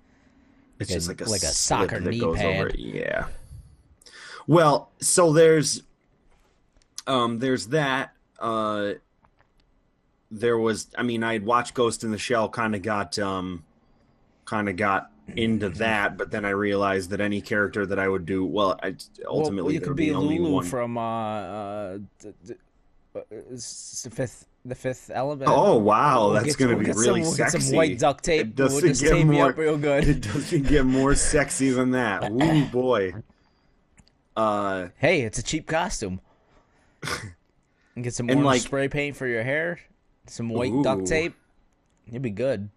soccer knee goes pad. over it. Yeah. Well, so there's that. There was, I mean, I had watched Ghost in the Shell, kind of got into that, but then I realized that any character that I would do, ultimately you there could would be only Lulu one from The Fifth Element. Oh wow, We'll that's get gonna we'll be get some really we'll get some sexy. white duct tape. It We'll doesn't just get tape you more. up real good. It doesn't get more sexy than that. Ooh boy. Hey, it's a cheap costume. And get some And orange like, spray paint for your hair, some white duct ooh, tape. You'd be good.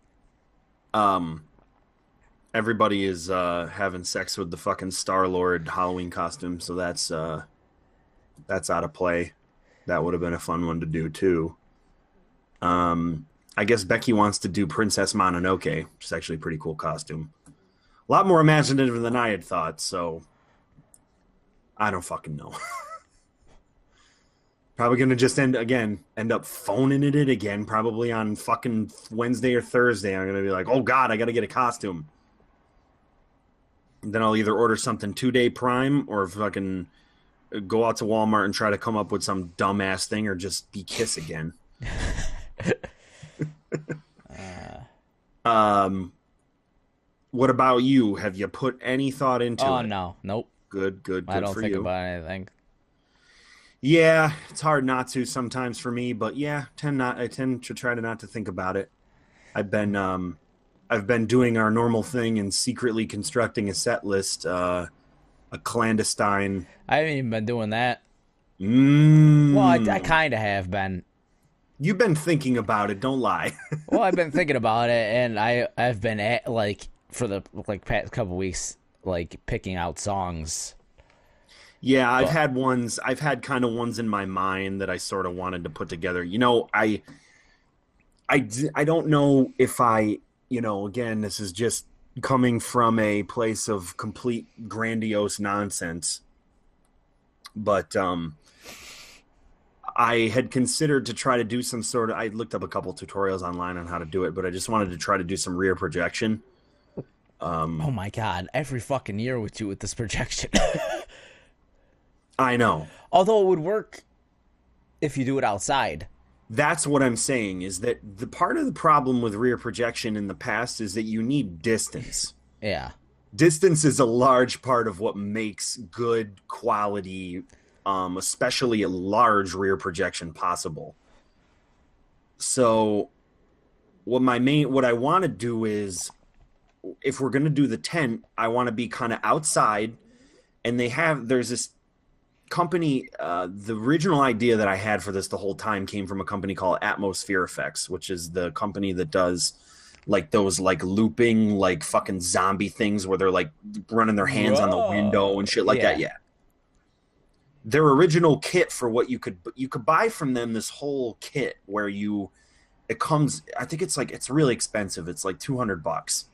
um, everybody is having sex with the fucking Star-Lord Halloween costume, so that's out of play. That would have been a fun one to do too. I guess Becky wants to do Princess Mononoke, which is actually a pretty cool costume. A lot more imaginative than I had thought, so I don't fucking know. Probably gonna just end up phoning it again, probably on fucking Wednesday or Thursday. I'm gonna be like, oh god, I gotta get a costume. And then I'll either order something 2-day Prime or fucking go out to Walmart and try to come up with some dumbass thing, or just be Kiss again. What about you? Have you put any thought into Oh it? no, nope. Good I don't for think you. about anything. Yeah, it's hard not to sometimes for me, but yeah, I tend to try to not to think about it. I've been I've been doing our normal thing and secretly constructing a set list, a clandestine. I haven't even been doing that. Well, I Mm, kind of have been. you've been thinking about it, don't lie. Well, I've been thinking about it, and I've been at, like, for the like past couple weeks, like picking out songs. Yeah, But I've had kind of ones in my mind that I sort of wanted to put together. I don't know if again, this is just coming from a place of complete grandiose nonsense, but I had considered to try to do some sort of. I looked up a couple tutorials online on how to do it, but I just wanted to try to do some rear projection. oh my god, every fucking year with you with this projection. I know. Although it would work if you do it outside. That's what I'm saying, is that the part of the problem with rear projection in the past is that you need distance. Yeah. Distance is a large part of what makes good quality, especially a large rear projection, possible. So what I want to do is, if we're going to do the tent, I want to be kind of outside, and there's this company, the original idea that I had for this the whole time came from a company called Atmosphere Effects, which is the company that does like those like looping like fucking zombie things where they're like running their hands on the window and shit like that. Yeah. Their original kit for what you could buy from them, this whole kit where it comes, I think it's really expensive. It's like $200.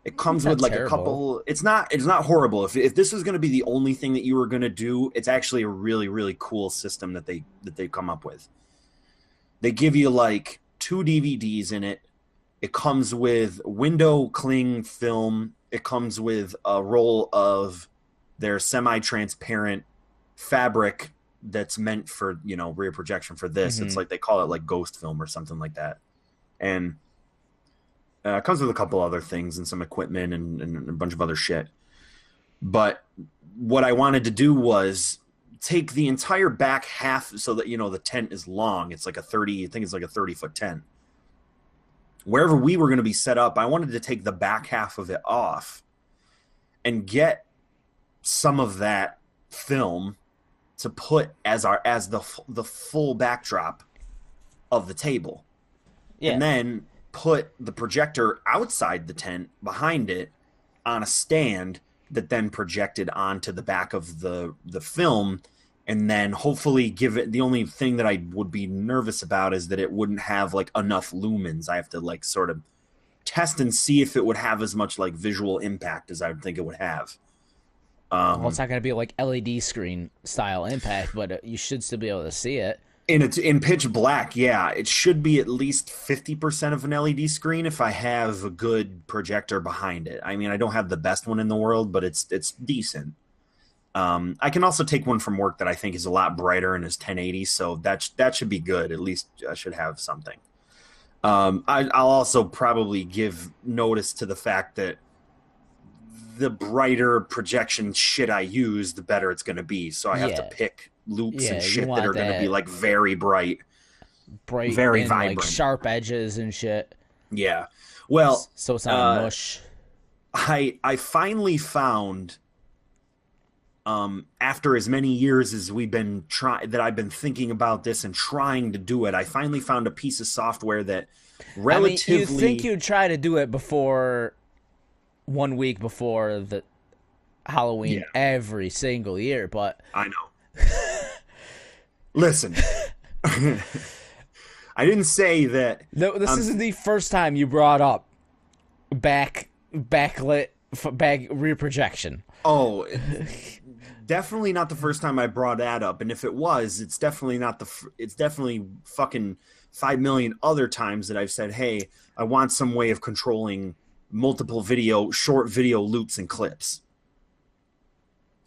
It comes with like terrible. a couple. It's not horrible. If this was going to be the only thing that you were going to do, it's actually a really really cool system that they've come up with. They give you like 2 DVDs in it. It comes with window cling film. It comes with a roll of their semi-transparent fabric that's meant for rear projection for this. Mm-hmm. It's like they call it like ghost film or something like that, and it comes with a couple other things and some equipment and a bunch of other shit. But what I wanted to do was take the entire back half so that, the tent is long. It's like I think it's like a 30-foot tent. Wherever we were going to be set up, I wanted to take the back half of it off and get some of that film to put as the full backdrop of the table. Yeah. And then put the projector outside the tent behind it on a stand that then projected onto the back of the film, and then hopefully give it. The only thing that I would be nervous about is that it wouldn't have like enough lumens. I have to like sort of test and see if it would have as much like visual impact as I would think it would have. Well, it's not going to be like LED screen style impact, but you should still be able to see it. In pitch black, yeah, it should be at least 50% of an LED screen if I have a good projector behind it. I mean, I don't have the best one in the world, but it's decent. I can also take one from work that I think is a lot brighter and is 1080, so that should be good. At least I should have something. I'll also probably give notice to the fact that the brighter projection shit I use, the better it's going to be. So I have to pick loops and shit that are going to be like very bright. bright very and like vibrant, sharp edges and shit. Yeah. Well, So it's not mush. I finally found, after as many years as we've been that I've been thinking about this and trying to do it, I finally found a piece of software that relatively. You think you'd try to do it before 1 week before the Halloween every single year, but I know. Listen, I didn't say that. No, this isn't the first time you brought up backlit rear projection. Oh, definitely not the first time I brought that up, and if it was, it's definitely not it's definitely fucking 5 million other times that I've said, "Hey, I want some way of controlling multiple short video loops and clips."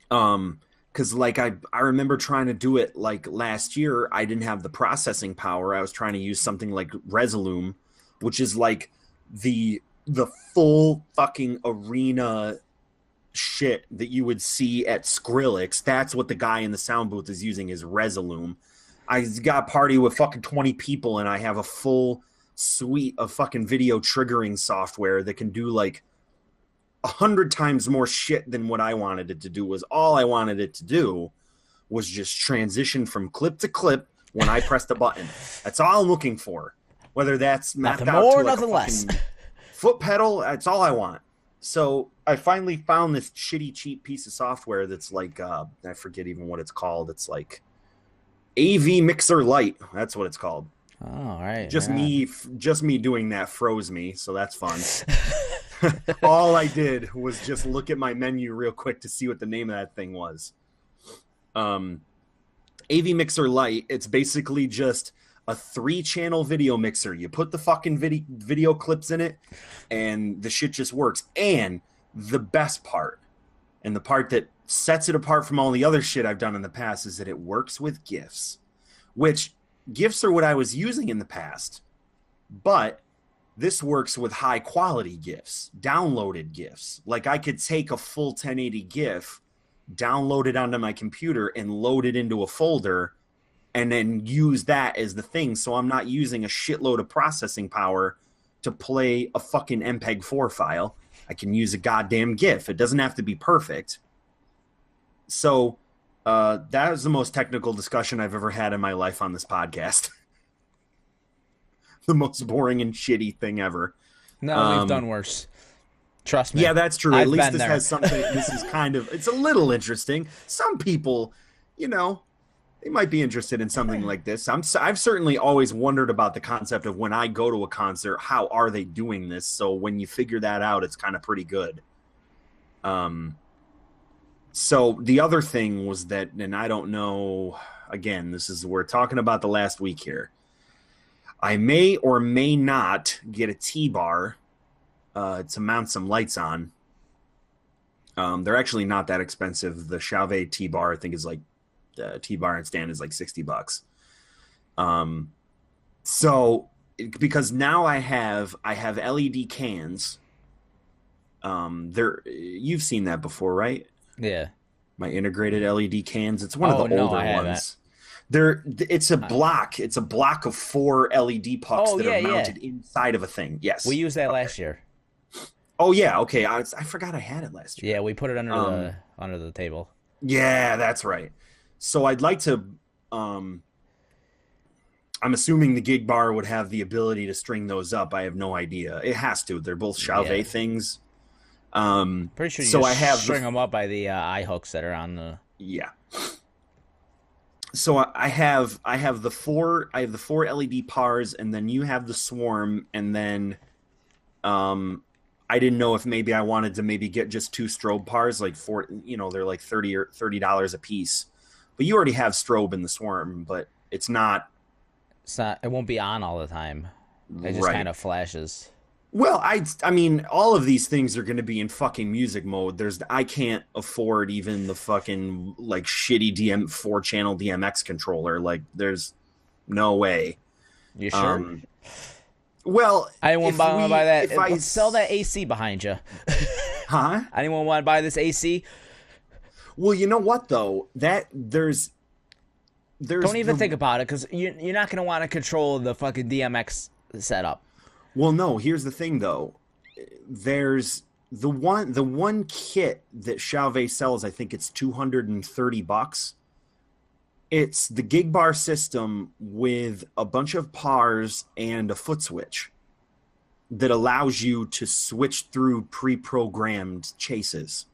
Because like I remember trying to do it like last year. I didn't have the processing power. I was trying to use something like Resolume, which is like the full fucking arena shit that you would see at Skrillex. That's what the guy in the sound booth is using, is Resolume. I got a party with fucking 20 people, and I have a full suite of fucking video triggering software that can do like 100 times more shit than what I wanted it to do. All I wanted it to do was just transition from clip to clip when I pressed a button. That's all I'm looking for. Whether that's mapped nothing out more, to like nothing less. Foot pedal, that's all I want. So I finally found this shitty, cheap piece of software that's like, I forget even what it's called. It's like AV Mixer Lite. That's what it's called. Oh, all right. Just me doing that froze me, so that's fun. All I did was just look at my menu real quick to see what the name of that thing was. AV Mixer Lite. It's basically just a 3-channel video mixer. You put the fucking video clips in it, and the shit just works. And the best part, and the part that sets it apart from all the other shit I've done in the past, is that it works with GIFs, which GIFs are what I was using in the past, but this works with high quality GIFs, downloaded GIFs. Like I could take a full 1080 GIF, download it onto my computer, and load it into a folder, and then use that as the thing. So I'm not using a shitload of processing power to play a fucking MPEG-4 file. I can use a goddamn GIF. It doesn't have to be perfect. So that was the most technical discussion I've ever had in my life on this podcast. The most boring and shitty thing ever. No, we've done worse. Trust me. Yeah, that's true. At least this there. has something. This is kind of, it's a little interesting. Some people, they might be interested in something like this. I've certainly always wondered about the concept of, when I go to a concert, how are they doing this? So when you figure that out, it's kind of pretty good. So the other thing was that, and I don't know, again, we're talking about the last week here. I may or may not get a T-bar to mount some lights on. They're actually not that expensive. The Chauvet T-bar, I think, is like, the T-bar and stand is like $60. So because now I have LED cans. You've seen that before, right? Yeah. My integrated LED cans. It's one of the older ones. It's a block. It's a block of 4 LED pucks that are mounted inside of a thing. Yes. We used that last year. Oh yeah, okay. I forgot I had it last year. Yeah, we put it under the table. Yeah, that's right. So I'd like to I'm assuming the gig bar would have the ability to string those up. I have no idea. It has to. They're both Chauvet things. Pretty sure you just string them up by the eye hooks that are on the. Yeah. So I have the 4 LED pars, and then you have the swarm, and then I didn't know if maybe I wanted to get just 2 strobe pars, like they're like $30 a piece. But you already have strobe in the swarm, but it's not. It won't be on all the time. It just kind of flashes. Well, I mean, all of these things are going to be in fucking music mode. I can't afford even the fucking like shitty 4-channel DMX controller. Like, there's no way. You sure? Well, anyone want to buy that? Let's sell that AC behind you. Huh? Anyone want to buy this AC? Well, you know what though? there's Don't even think about it, because you're not going to want to control the fucking DMX setup. Well, no, here's the thing though. There's the one kit that Chauvet sells, I think it's $230. It's the gig bar system with a bunch of pars and a foot switch that allows you to switch through pre-programmed chases.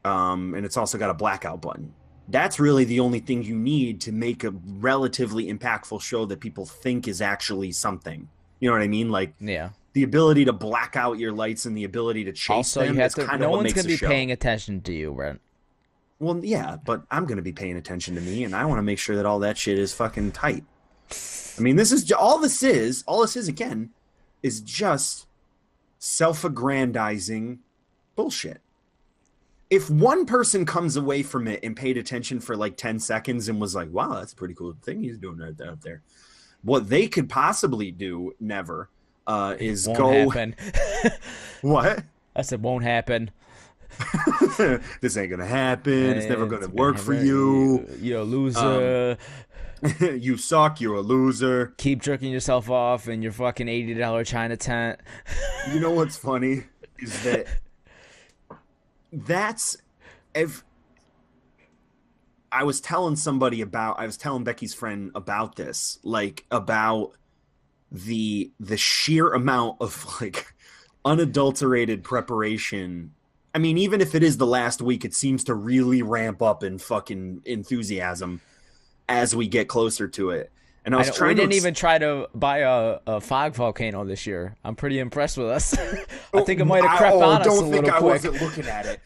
And it's also got a blackout button. That's really the only thing you need to make a relatively impactful show that people think is actually something. You know what I mean? Like, yeah, the ability to black out your lights and the ability to chase also, them. you have to. No one's going to be paying attention to you, Brent. Well, yeah, but I'm going to be paying attention to me, and I want to make sure that all that shit is fucking tight. I mean, this is all this is again, is just self-aggrandizing bullshit. If one person comes away from it and paid attention for like 10 seconds and was like, wow, that's a pretty cool thing he's doing right out there. What they could possibly do, never, is won't go... happen. What? I said won't happen. This ain't gonna happen. It's never gonna work for you. You're a loser. You suck. You're a loser. Keep jerking yourself off in your fucking $80 China tent. You know what's funny is that's if I was telling Becky's friend about this, like about the sheer amount of like unadulterated preparation. I mean, even if it is the last week, it seems to really ramp up in fucking enthusiasm as we get closer to it. And I was trying. We didn't even try to buy a fog volcano this year. I'm pretty impressed with us. I think it might have crept on us a little quick. Don't think I wasn't looking at it.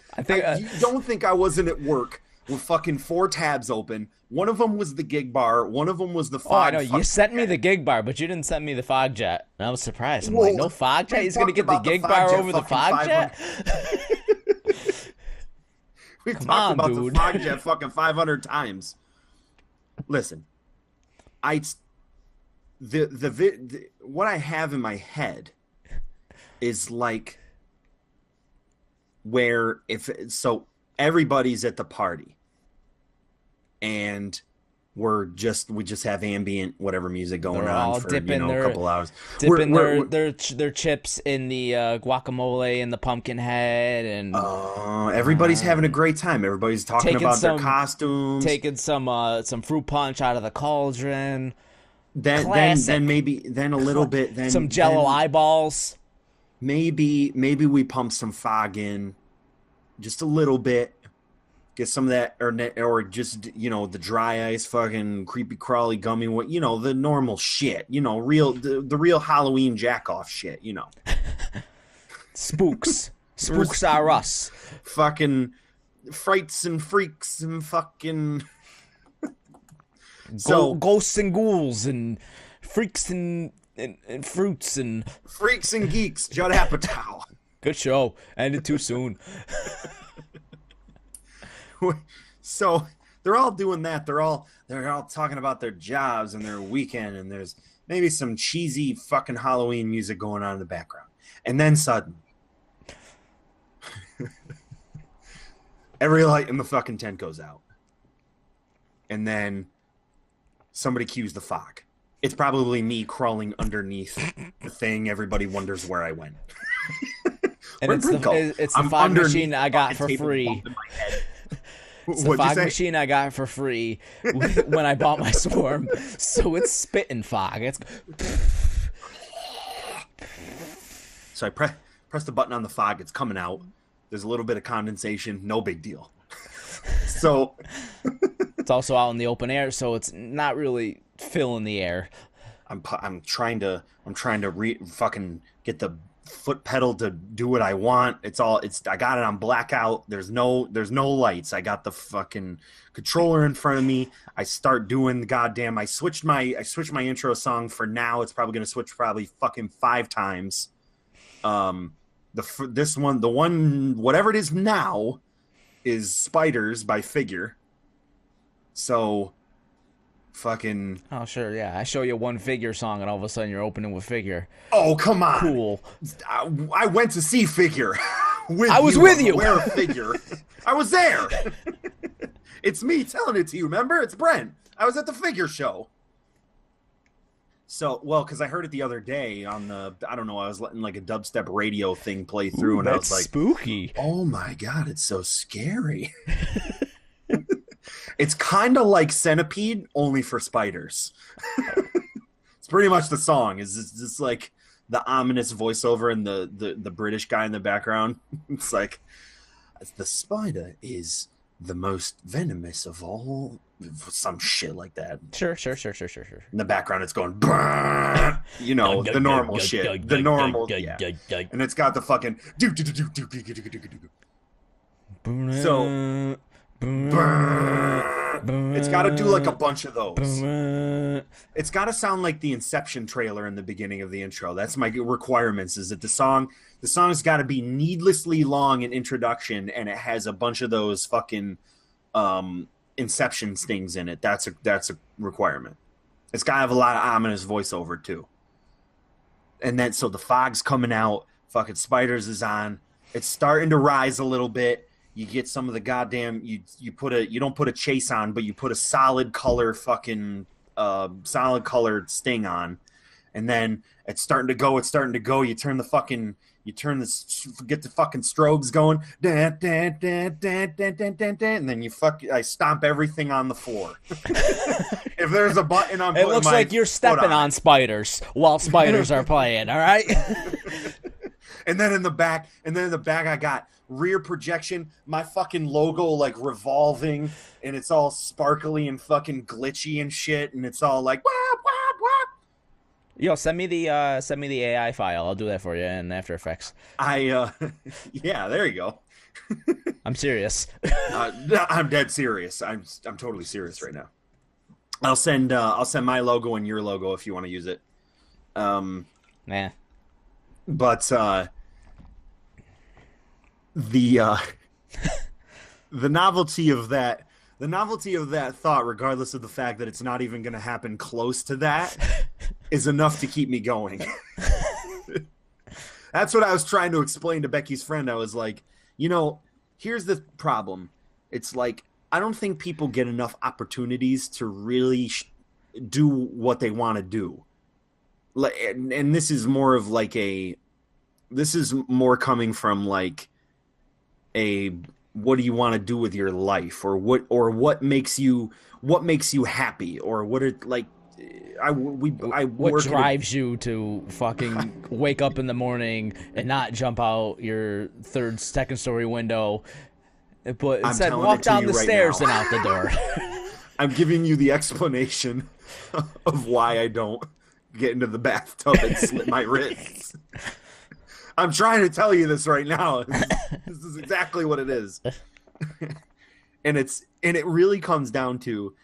Don't think I wasn't at work with fucking 4 tabs open. One of them was the gig bar. One of them was the fog. Oh, I know. You sent me the gig bar, but you didn't send me the fog jet. And I was surprised. I'm like, no fog jet? He's going to get the gig bar over the fog jet? We talked about the fog jet fucking 500 times. Listen, what I have in my head is like where everybody's at the party and we just have ambient whatever music going on for a couple hours. Dipping their chips in the guacamole and the pumpkin head, and everybody's having a great time. Everybody's talking about their costumes, taking some fruit punch out of the cauldron. Then a little bit. Then some Jello eyeballs. Maybe we pump some fog in, just a little bit. Get some of that, or just the dry ice, fucking creepy crawly gummy, the normal shit, the real Halloween jack off shit, Spooks are us, fucking frights and freaks and fucking ghosts and ghouls and freaks and fruits and freaks and geeks. Judd Apatow. Good show. Ended too soon. So they're all doing that. They're all talking about their jobs and their weekend, and there's maybe some cheesy fucking Halloween music going on in the background. And then suddenly, every light in the fucking tent goes out. And then somebody cues the fog. It's probably me crawling underneath the thing. Everybody wonders where I went. And it's the fog machine I got for free. It's the fog machine I got for free when I bought my Swarm. So it's spitting fog. So I press the button on the fog. It's coming out. There's a little bit of condensation. No big deal. So it's also out in the open air, so it's not really filling the air. I'm trying to fucking get the foot pedal to do what I want. I got it on blackout. There's no lights. I got the fucking controller in front of me. I start doing the goddamn. I switched my intro song. For now it's probably going to switch fucking 5 times. The one whatever it is now is Spiders by Figure. So fucking oh sure, yeah, I show you one Figure song and all of a sudden you're opening with Figure. Oh come on, cool. I went to see Figure. I was with you. Where Figure? I was there. It's me telling it to you, remember? It's Brent. I was at the figure show. So, well, because I heard it the other day on the, I don't know, I was letting like a dubstep radio thing play through, Ooh, and I that's was like, spooky. oh my God, it's so scary. It's kind of like Centipede, only for spiders. It's pretty much the song. Is just like the ominous voiceover and the British guy in the background. It's like, the spider is the most venomous of all, some shit like that. Sure. In the background, it's going, you know, the normal shit, the normal, yeah. And it's got the fucking so it's got to do like a bunch of those. It's got to sound like the Inception trailer in the beginning of the intro. That's my requirements. Is that the song's got to be needlessly long in introduction, and it has a bunch of those fucking Inception stings in it. That's a requirement. It's got to have a lot of ominous voiceover too. And then so the fog's coming out. Fucking Spiders is on. It's starting to rise a little bit. You get some of the goddamn you don't put a chase on, but you put a solid color fucking solid colored sting on, and then it's starting to go. You turn the get the fucking strobes going, and then I stomp everything on the floor. If there's a button, it looks like you're stepping on spiders while spiders are playing. All right. And then in the back, I got rear projection, my fucking logo like revolving, and it's all sparkly and fucking glitchy and shit, and it's all like wah, wah, wah. Yo, send me the AI file. I'll do that for you in After Effects. Yeah, there you go. I'm serious. I'm dead serious. I'm totally serious right now. I'll send my logo and your logo if you want to use it. Nah. But the novelty of that thought, regardless of the fact that it's not even going to happen close to that, is enough to keep me going. That's what I was trying to explain to Becky's friend. I was like, here's the problem. It's like, I don't think people get enough opportunities to really do what they want to do. And this is more of like this is more coming from like what do you want to do with your life, or what makes you happy, or what it like what drives you to fucking wake up in the morning and not jump out your second story window, but instead walk down the stairs and out the door. I'm giving you the explanation of why I don't get into the bathtub and slit my wrists. I'm trying to tell you this right now. This is exactly what it is. And it really comes down to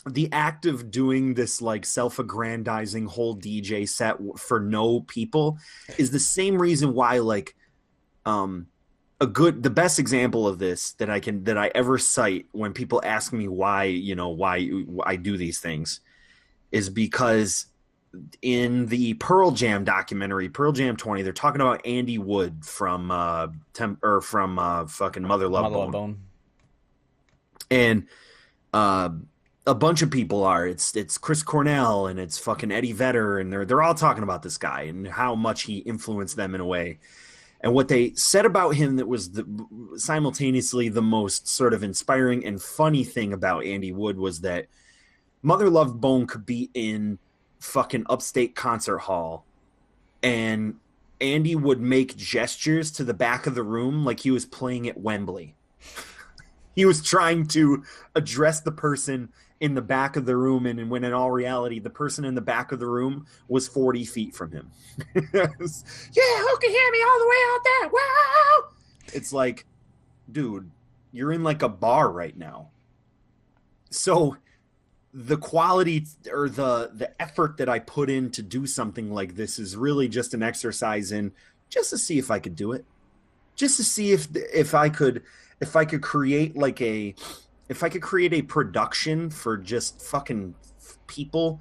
the act of doing this like self-aggrandizing whole DJ set for no people is the same reason why like the best example of this that I ever cite when people ask me why I do these things is because in the Pearl Jam documentary, Pearl Jam 20, they're talking about Andy Wood from fucking Mother Love Bone. And a bunch of people are. It's Chris Cornell and it's fucking Eddie Vedder, and they're all talking about this guy and how much he influenced them in a way. And what they said about him that was simultaneously the most sort of inspiring and funny thing about Andy Wood was that Mother Love Bone could be in fucking Upstate Concert Hall, and Andy would make gestures to the back of the room like he was playing at Wembley. He was trying to address the person in the back of the room, and when in all reality, the person in the back of the room was 40 feet from him. Yeah, who can hear me all the way out there? Wow! It's like, dude, you're in like a bar right now. So the quality or the effort that I put in to do something like this is really just an exercise in just to see if I could do it. Just to see if I could create a production for just fucking people.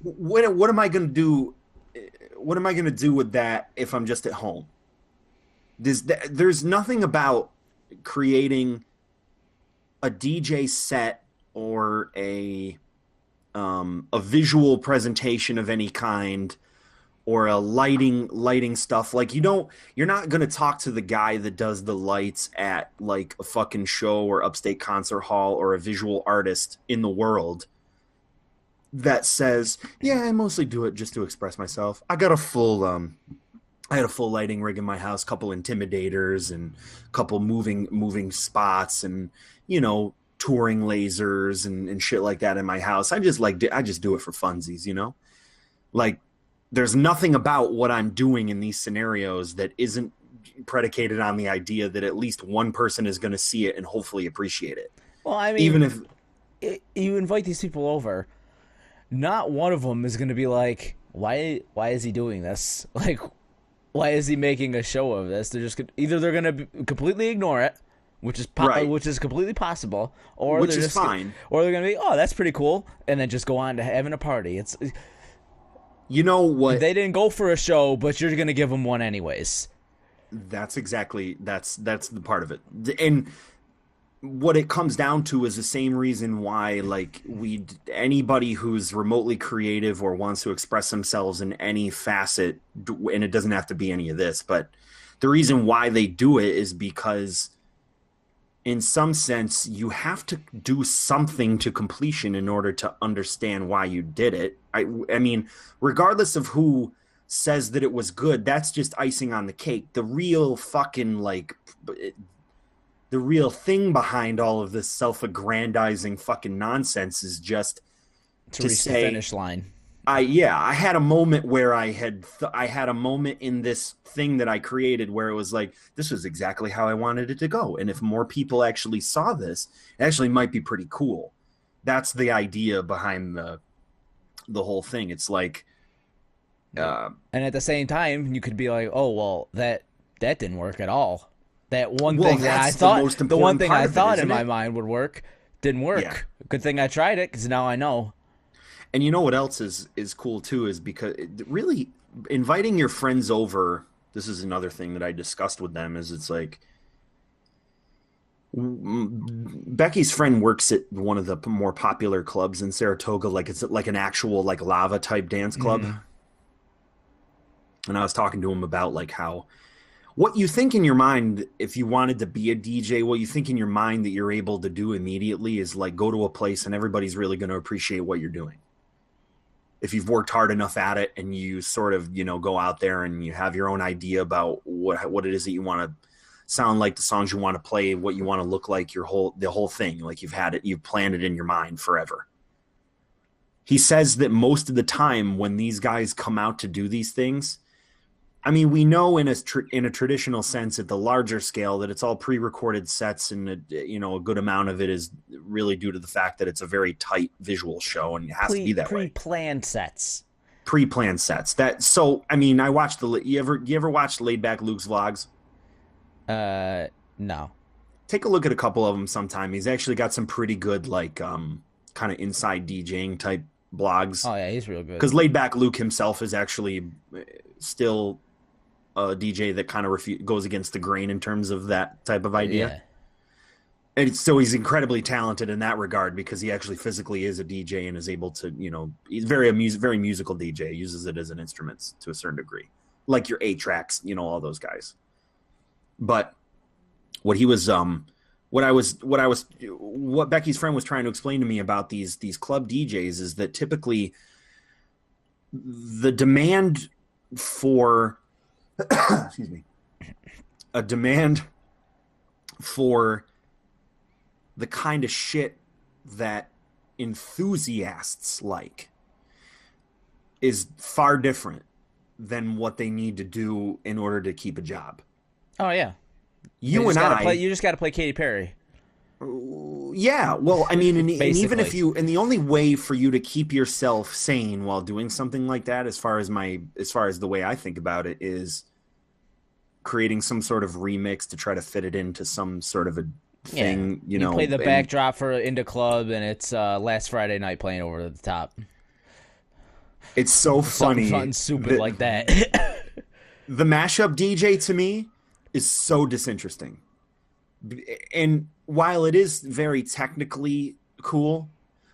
What am I going to do? What am I going to do with that if I'm just at home? There's nothing about creating a DJ set or a visual presentation of any kind or a lighting stuff. Like you're not going to talk to the guy that does the lights at like a fucking show or upstate concert hall or a visual artist in the world that says, yeah, I mostly do it just to express myself. I got a full I had a full lighting rig in my house, couple intimidators and a couple moving spots and, you know, touring lasers and shit like that in my house. I just do it for funsies, you know? Like there's nothing about what I'm doing in these scenarios that isn't predicated on the idea that at least one person is going to see it and hopefully appreciate it. Well, I mean, even if you invite these people over, not one of them is going to be like, why is he doing this? Like, why is he making a show of this? They're just either they're going to completely ignore it, which is right. which is completely possible, or which they're is just fine, or they're going to be, oh, that's pretty cool, and then just go on to having a party. It's, you know what, they didn't go for a show, but you're going to give them one anyways. That's the part of it. And what it comes down to is the same reason why, like, anybody who's remotely creative or wants to express themselves in any facet, and it doesn't have to be any of this, but the reason why they do it is because in some sense you have to do something to completion in order to understand why you did it. I mean, regardless of who says that it was good, that's just icing on the cake. The real fucking, like, the real thing behind all of this self-aggrandizing fucking nonsense is just to reach the finish line. I had a moment where I had a moment in this thing that I created where it was like, this was exactly how I wanted it to go. And if more people actually saw this, it actually might be pretty cool. That's the idea behind the whole thing. It's like, and at the same time, you could be like, oh, well, that didn't work at all. That one thing that I thought, the one thing I thought in my mind would work, didn't work. Yeah. Good thing I tried it, because now I know. And you know what else is cool too, is because really inviting your friends over. This is another thing that I discussed with them. Is it's like, Becky's friend works at one of the more popular clubs in Saratoga. Like it's like an actual like lava type dance club. Mm-hmm. And I was talking to him about like how, what you think in your mind, if you wanted to be a DJ, what you think in your mind that you're able to do immediately is like go to a place and everybody's really going to appreciate what you're doing. If you've worked hard enough at it and you sort of, you know, go out there and you have your own idea about what it is that you want to sound like, the songs you want to play, what you want to look like, the whole thing, like you've planned it in your mind forever. He says that most of the time when these guys come out to do these things, I mean, we know in a traditional sense at the larger scale that it's all pre-recorded sets, and a good amount of it is really due to the fact that it's a very tight visual show and it has to be that way. Pre-planned sets. Pre-planned sets. I mean, I watched you ever watched Laid Back Luke's vlogs? No. Take a look at a couple of them sometime. He's actually got some pretty good like kind of inside DJing type blogs. Oh yeah, he's real good. Because Laid Back Luke himself is actually still a DJ that kind of goes against the grain in terms of that type of idea. Yeah. And so he's incredibly talented in that regard because he actually physically is a DJ and is able to, he's very musical DJ, uses it as an instrument to a certain degree, like your 8-tracks, all those guys. But what Becky's friend was trying to explain to me about these club DJs is that typically the demand for excuse me, a demand for the kind of shit that enthusiasts like is far different than what they need to do in order to keep a job. Oh yeah, you just got to play Katy Perry. Yeah, well, I mean, and even if and the only way for you to keep yourself sane while doing something like that, as far as the way I think about it, is creating some sort of remix to try to fit it into some sort of a thing. You play the backdrop for Indie Club, and it's Last Friday Night playing over the top. It's so funny, something stupid like that. The mashup DJ to me is so disinteresting. And while it is very technically cool,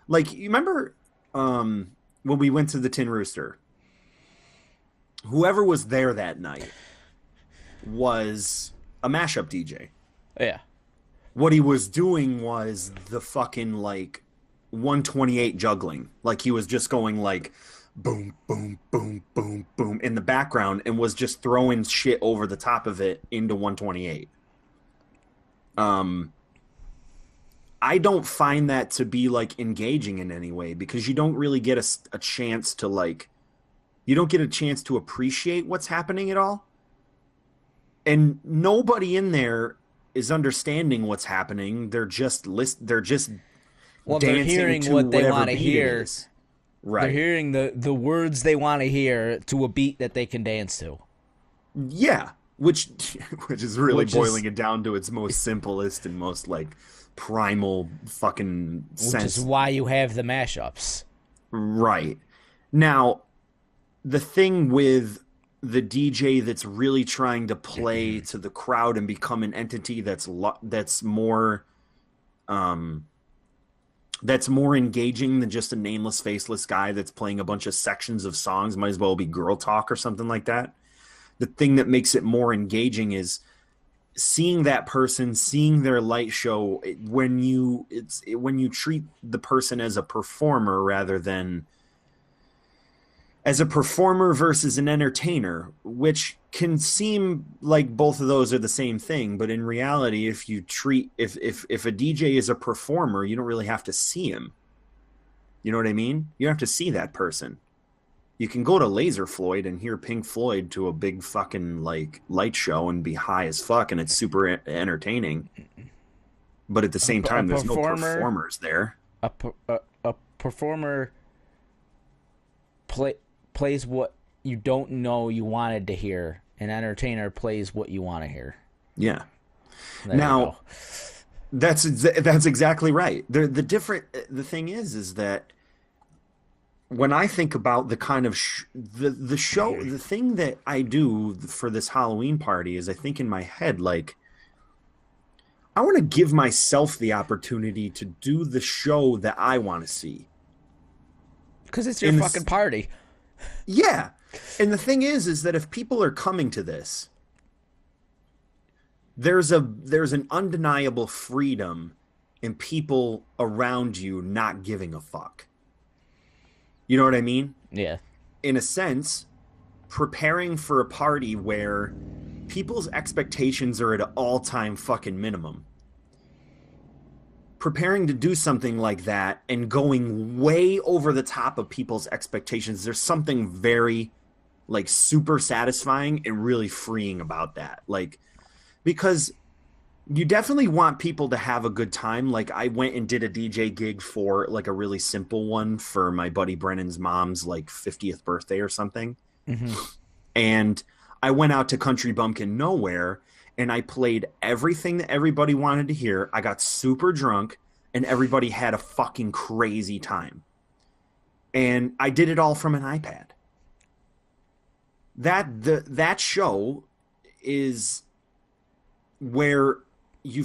like you remember when we went to the Tin Rooster, whoever was there that night was a mashup DJ. Yeah. What he was doing was the fucking like 128 juggling. Like he was just going like boom, boom, boom, boom, boom in the background and was just throwing shit over the top of it into 128. I don't find that to be like engaging in any way because you don't really get a chance to like, you don't get a chance to appreciate what's happening at all. And nobody in there is understanding what's happening. They're just they're just they're hearing what they want to hear. Right. They're hearing the words they want to hear to a beat that they can dance to. Yeah, which is really boiling it down to its most simplest and most like primal fucking sense. Which is why you have the mashups. Right. Now, the thing with the DJ that's really trying to play to the crowd and become an entity that's more engaging than just a nameless, faceless guy that's playing a bunch of sections of songs, might as well be Girl Talk or something like that. The thing that makes it more engaging is seeing that person, seeing their light show when you treat the person as a performer rather than as a performer versus an entertainer, which can seem like both of those are the same thing. But in reality, if a DJ is a performer, you don't really have to see him. You know what I mean? You don't have to see that person. You can go to Laser Floyd and hear Pink Floyd to a big fucking like light show and be high as fuck, and it's super entertaining. But at the same time, there's no performers there. A performer plays what you don't know you wanted to hear. An entertainer plays what you want to hear. Yeah. Now, that's exactly right. The thing is that when I think about the kind of the show, the thing that I do for this Halloween party is I think in my head, like, I want to give myself the opportunity to do the show that I want to see. Because it's your fucking party. Yeah. And the thing is that if people are coming to this, there's an undeniable freedom in people around you not giving a fuck. You know what I mean? Yeah. In a sense, preparing for a party where people's expectations are at an all-time fucking minimum. Preparing to do something like that and going way over the top of people's expectations, there's something very, like, super satisfying and really freeing about that. Like, because you definitely want people to have a good time. Like, I went and did a DJ gig for, like, a really simple one for my buddy Brennan's mom's, like, 50th birthday or something. Mm-hmm. And I went out to Country Bumpkin Nowhere, and I played everything that everybody wanted to hear. I got super drunk, and everybody had a fucking crazy time. And I did it all from an iPad. That show is where you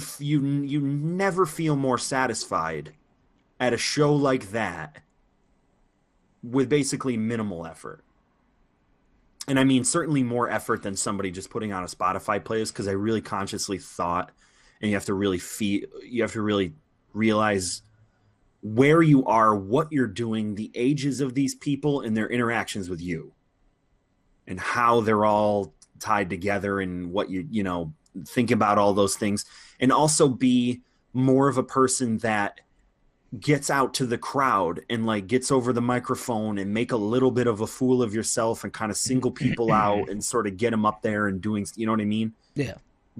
never feel more satisfied at a show like that with basically minimal effort. And I mean, certainly more effort than somebody just putting on a Spotify playlist, because I really consciously thought, and you have to really realize where you are, what you're doing, the ages of these people, and their interactions with you, and how they're all tied together, and what you know, think about all those things, and also be more of a person that gets out to the crowd and like gets over the microphone and make a little bit of a fool of yourself and kind of single people out and sort of get them up there and doing, you know what I mean? Yeah.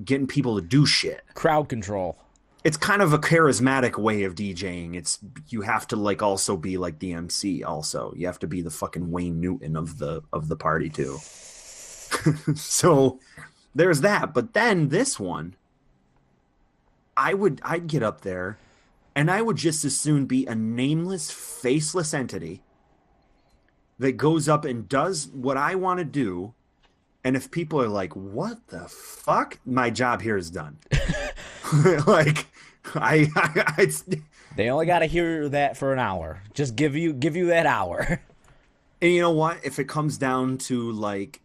Getting people to do shit. Crowd control. It's kind of a charismatic way of DJing. You have to like also be like the MC also. You have to be the fucking Wayne Newton of the party too. So there's that. But then this one, I'd get up there and I would just as soon be a nameless, faceless entity that goes up and does what I want to do. And if people are like, what the fuck? My job here is done. Like, It's, They only got to hear that for an hour. Just give you that hour. and you know what? If it comes down to like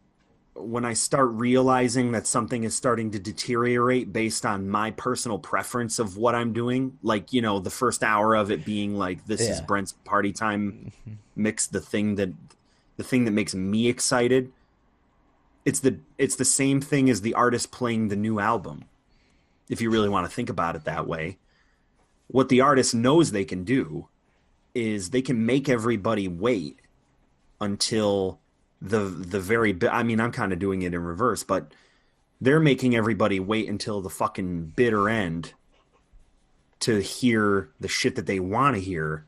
when I start realizing that something is starting to deteriorate based on my personal preference of what I'm doing, like, the first hour of it being like, this is Yeah. Brent's party time mix, the thing that makes me excited. It's the same thing as the artist playing the new album. If you really want to think about it that way, what the artist knows they can do is they can make everybody wait until the very bit. I mean, I'm kind of doing it in reverse, but they're making everybody wait until the fucking bitter end to hear the shit that they want to hear.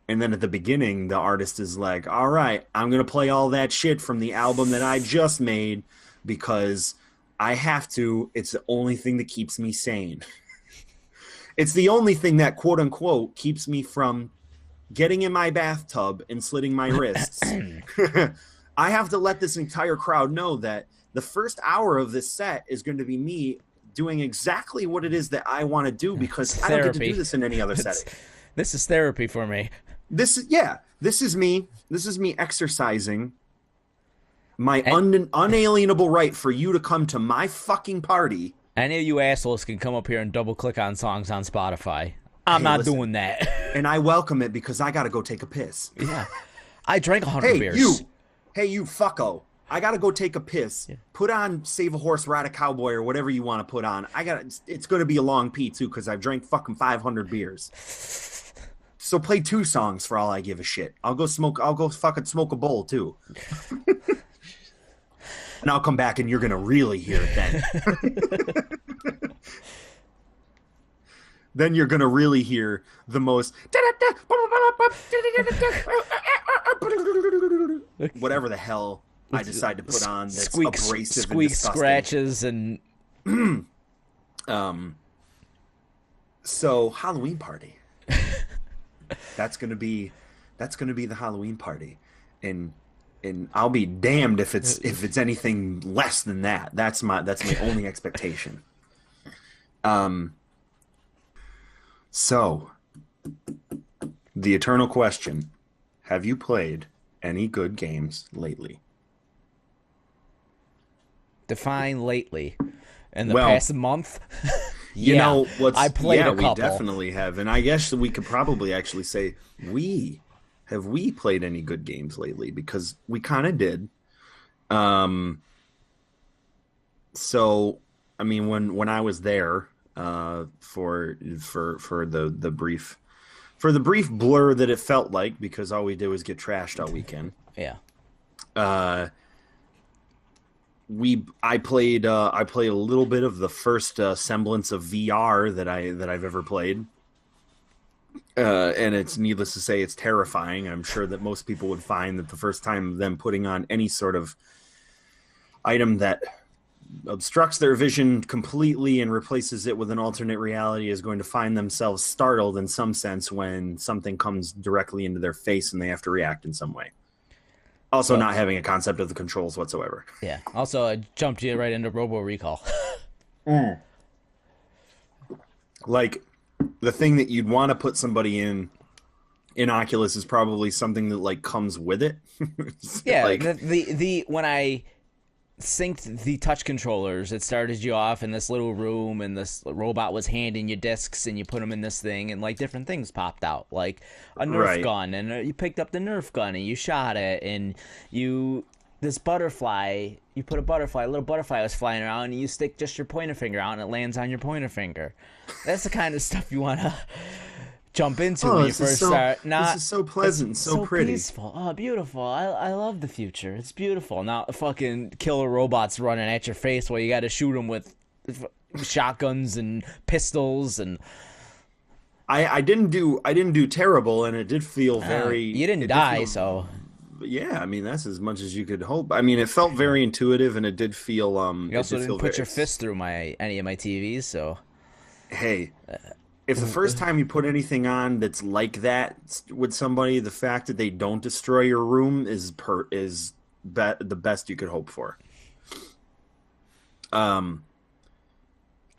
And then at the beginning, the artist is like, all right, I'm going to play all that shit from the album that I just made because I have to. It's the only thing that keeps me sane. It's the only thing that, quote unquote, keeps me from getting in my bathtub and slitting my wrists. I have to let this entire crowd know that the first hour of this set is going to be me doing exactly what it is that I want to do because I don't get to do this in any other setting. This is therapy for me. This is me exercising my unalienable right for you to come to my fucking party. Any of you assholes can come up here and double click on songs on Spotify. I'm not doing that. And I welcome it because I got to go take a piss. Yeah. I drank 100 beers. Hey, you fucko. I got to go take a piss. Yeah. Put on Save a Horse, Ride a Cowboy or whatever you want to put on. It's going to be a long pee too because I've drank fucking 500 beers. So play 2 songs for all I give a shit. I'll go fucking smoke a bowl too. And I'll come back and you're going to really hear it then. Then you're going to really hear the most whatever the hell I decide to put on that's abrasive and disgusting. Scratches and so Halloween party. That's gonna be the Halloween party, and I'll be damned if it's anything less than that. That's my only expectation. So the eternal question: have you played any good games lately? Define lately. In the past month? You know what's I played a couple. We definitely have, and I guess we could probably actually say we played any good games lately because we kind of did. So I mean, when I was there for the brief blur that it felt like, because all we did was get trashed all weekend. Yeah. I played a little bit of the first semblance of VR that I've ever played, and it's needless to say it's terrifying. I'm sure that most people would find that the first time them putting on any sort of item that obstructs their vision completely and replaces it with an alternate reality is going to find themselves startled in some sense when something comes directly into their face and they have to react in some way. Also, not having a concept of the controls whatsoever. Yeah. Also, I jumped you right into Robo Recall. Like, the thing that you'd want to put somebody in Oculus is probably something that, like, comes with it. Yeah, like, the when I synced the touch controllers, it started you off in this little room, and this robot was handing you discs, and you put them in this thing, and like different things popped out, like a Nerf gun, and you picked up the Nerf gun and you shot it, and this butterfly, you put a little butterfly was flying around, and you stick just your pointer finger out, and it lands on your pointer finger. That's the kind of stuff you want to jump into when you first start. This is so pleasant, so pretty. Peaceful. Oh, beautiful. I love the future. It's beautiful. Now fucking killer robots running at your face while you got to shoot them with shotguns and pistols, and I didn't do terrible, and it did feel very. You didn't die, so. Yeah, I mean that's as much as you could hope. I mean, it felt very intuitive, and it did feel. You also didn't put your fist through any of my TVs, so. Hey. If the first time you put anything on that's like that with somebody, the fact that they don't destroy your room is the best you could hope for. I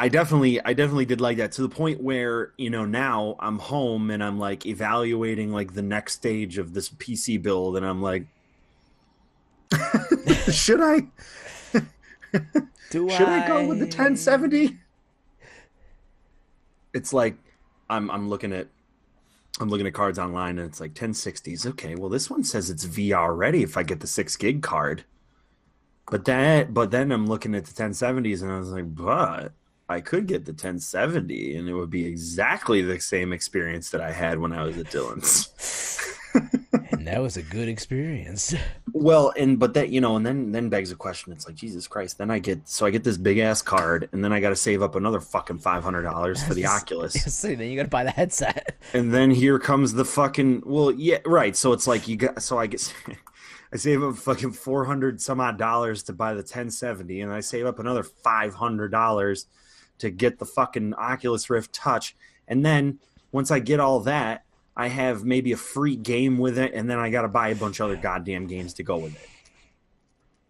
I definitely did like that to the point where, now I'm home and I'm like evaluating like the next stage of this PC build, and I'm like, should I Do should I go with the I? 1070? It's like I'm looking at cards online, and it's like 1060s. Okay, well this one says it's VR ready if I get the 6 gig card. But then I'm looking at the 1070s, and I was like, but I could get the 1070 and it would be exactly the same experience that I had when I was at Dillon's. And that was a good experience. Well, but that, and then begs the question. It's like, Jesus Christ. Then I get this big ass card, and then I got to save up another fucking $500 for the Oculus. See, then you got to buy the headset. And then here comes the fucking, well, yeah, right. So it's like I guess I save up fucking 400 some odd dollars to buy the 1070, and I save up another $500 to get the fucking Oculus Rift Touch. And then once I get all that, I have maybe a free game with it, and then I got to buy a bunch of other goddamn games to go with it.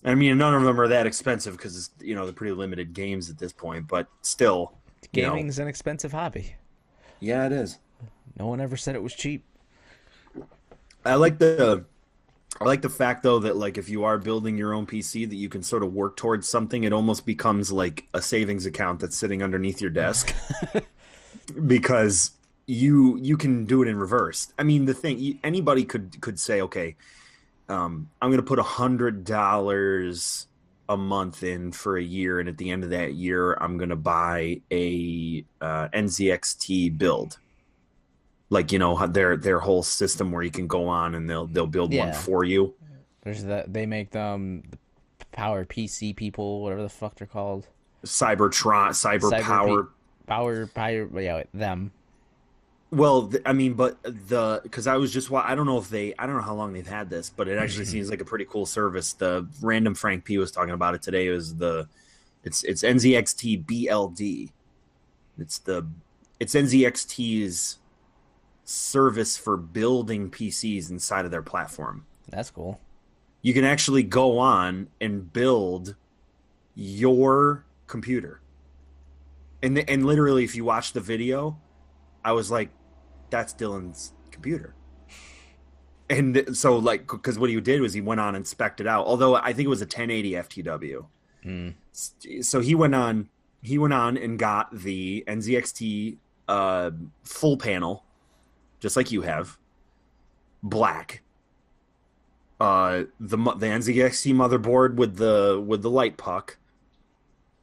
I mean, none of them are that expensive because they're pretty limited games at this point, but still, Gaming's an expensive hobby. Yeah, it is. No one ever said it was cheap. I like the fact though that like if you are building your own PC that you can sort of work towards something. It almost becomes like a savings account that's sitting underneath your desk because you can do it in reverse. I mean, the thing anybody could say, okay, I'm going to put $100 a month in for a year, and at the end of that year, I'm going to buy a NZXT build. Like their whole system where you can go on and they'll build one for you. There's that they make them the Power PC people, whatever the fuck they're called. Cyber Power, yeah, them. Well, I mean, but because I was just I don't know how long they've had this, but it actually seems like a pretty cool service. The random Frank P was talking about it today. It's NZXT BLD. It's NZXT's service for building PCs inside of their platform. That's cool. You can actually go on and build your computer. And literally, if you watch the video, I was like, that's Dillon's computer. And so, like, because what he did was he went on and spec'd it out. Although I think it was a 1080 FTW. So he went on and got the NZXT full panel, just like you have, black. The NZXT motherboard with the light puck,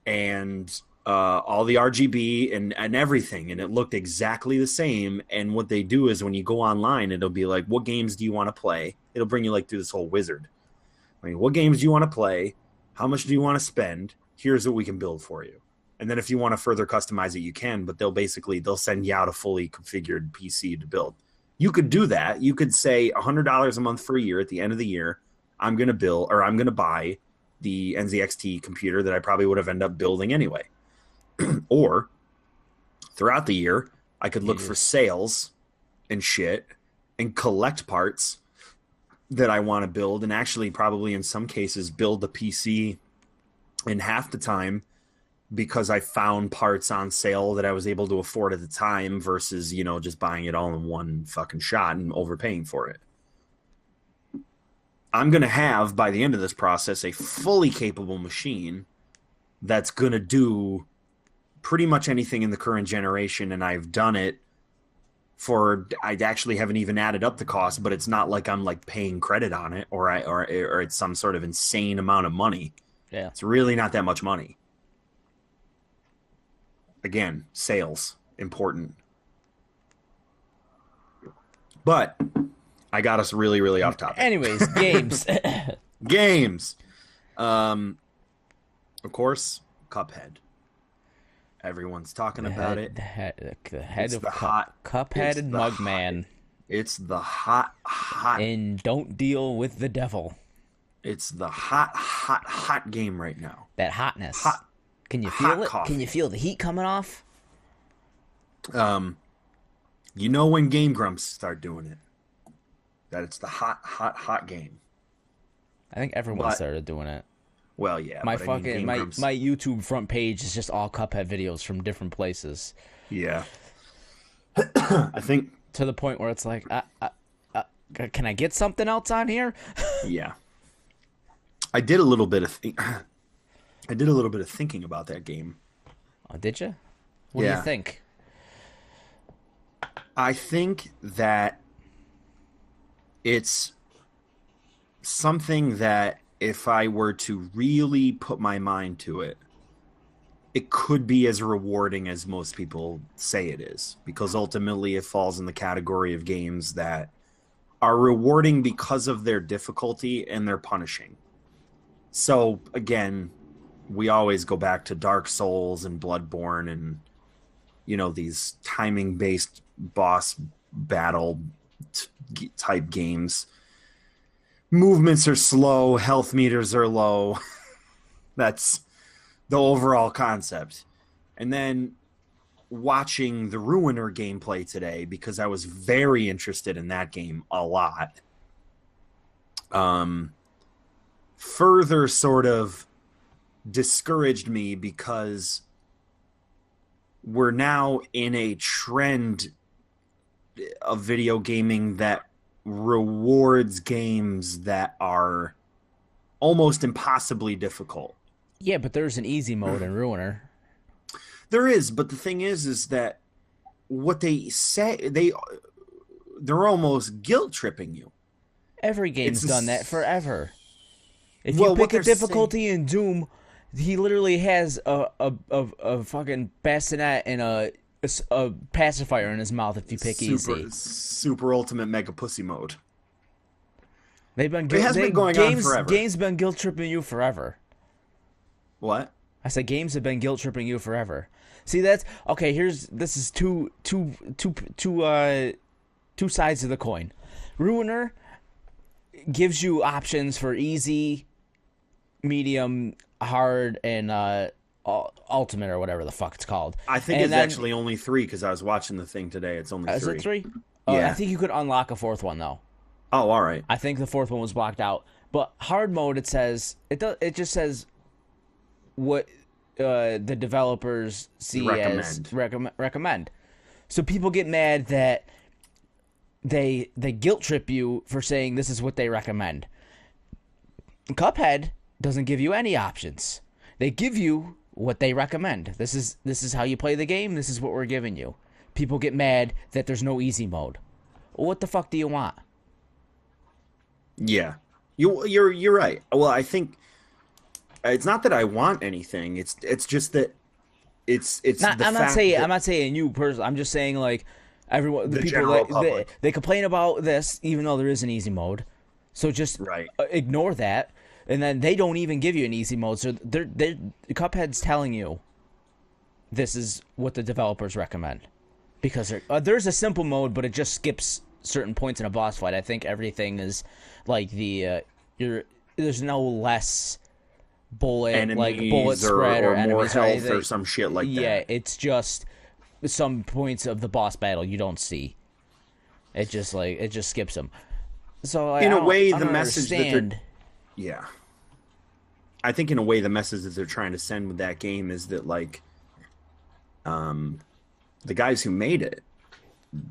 and all the RGB and everything, and it looked exactly the same. And what they do is when you go online, it'll be like, what games do you want to play? It'll bring you like through this whole wizard. I mean, what games do you want to play? How much do you want to spend? Here's what we can build for you. And then if you want to further customize it, you can, but they'll send you out a fully configured PC to build. You could do that. You could say $100 a month for a year. At the end of the year, I'm going to buy the NZXT computer that I probably would have ended up building anyway. Or throughout the year, I could look for sales and shit and collect parts that I want to build, and actually probably in some cases build the PC in half the time because I found parts on sale that I was able to afford at the time versus, just buying it all in one fucking shot and overpaying for it. I'm going to have, by the end of this process, a fully capable machine that's going to do pretty much anything in the current generation, and I've done it I actually haven't even added up the cost, but it's not like I'm like paying credit on it or it's some sort of insane amount of money. Yeah. It's really not that much money. Again, sales, important. But I got us really, really off topic. Anyways, games. Games. Of course, Cuphead. Everyone's talking about it. The head of hot Cuphead and Mugman. It's the hot. And don't deal with the devil. It's the hot game right now. That hotness. Hot. Can you feel it? Coffee. Can you feel the heat coming off? When Game Grumps start doing it, that it's the hot game. I think everyone started doing it. Well, yeah, My but I mean, fucking Game my Grumps. my YouTube front page is just all Cuphead videos from different places. Yeah, I think. To the point where it's like, can I get something else on here? Yeah, I did a little bit of. I did a little bit of thinking about that game. Oh, did you? What do you Yeah, think? I think that it's something that if I were to really put my mind to it, it could be as rewarding as most people say it is, because ultimately it falls in the category of games that are rewarding because of their difficulty and their punishing. So again, we always go back to Dark Souls and Bloodborne and these timing based boss battle type games. Movements are slow, health meters are low. That's the overall concept. And then watching the Ruiner gameplay today, because I was very interested in that game a lot, further sort of discouraged me, because we're now in a trend of video gaming that rewards games that are almost impossibly difficult. Yeah, but there's an easy mode in Ruiner. There is, but the thing is that what they say, they're almost guilt tripping you. Every game's done that forever. If Well, you pick a difficulty in Doom, he literally has a fucking bassinet and a pacifier in his mouth if you pick easy. Super ultimate mega pussy mode. It has been going on forever. Games been guilt tripping you forever. What? I said games have been guilt tripping you forever. See, that's okay. This is two sides of the coin. Ruiner gives you options for easy, medium, hard, and ultimate, or whatever the fuck it's called. I think it's actually only 3, because I was watching the thing today. It's only 3. Is it 3? Yeah. I think you could unlock a 4th one though. Oh, all right. I think the 4th one was blocked out. But hard mode, it just says what the developers see as recommend. So people get mad that they guilt trip you for saying this is what they recommend. Cuphead doesn't give you any options. They give you what they recommend. This is how you play the game. This is what we're giving you. People get mad that there's no easy mode. What the fuck do you want? Yeah, you're right. Well, I think it's not that I want anything. It's just that it's. I'm not saying you personally. I'm just saying like everyone. The people they complain about this, even though there is an easy mode. So just ignore that, and then they don't even give you an easy mode. So Cuphead's telling you this is what the developers recommend, because there's a simple mode, but it just skips certain points in a boss fight. I think everything is like there's no less bullet spread or more enemies health or some shit like that. Yeah, it's just some points of the boss battle you don't see. It just skips them. So in a way, the message that they're I think in a way the message that they're trying to send with that game is that like the guys who made it,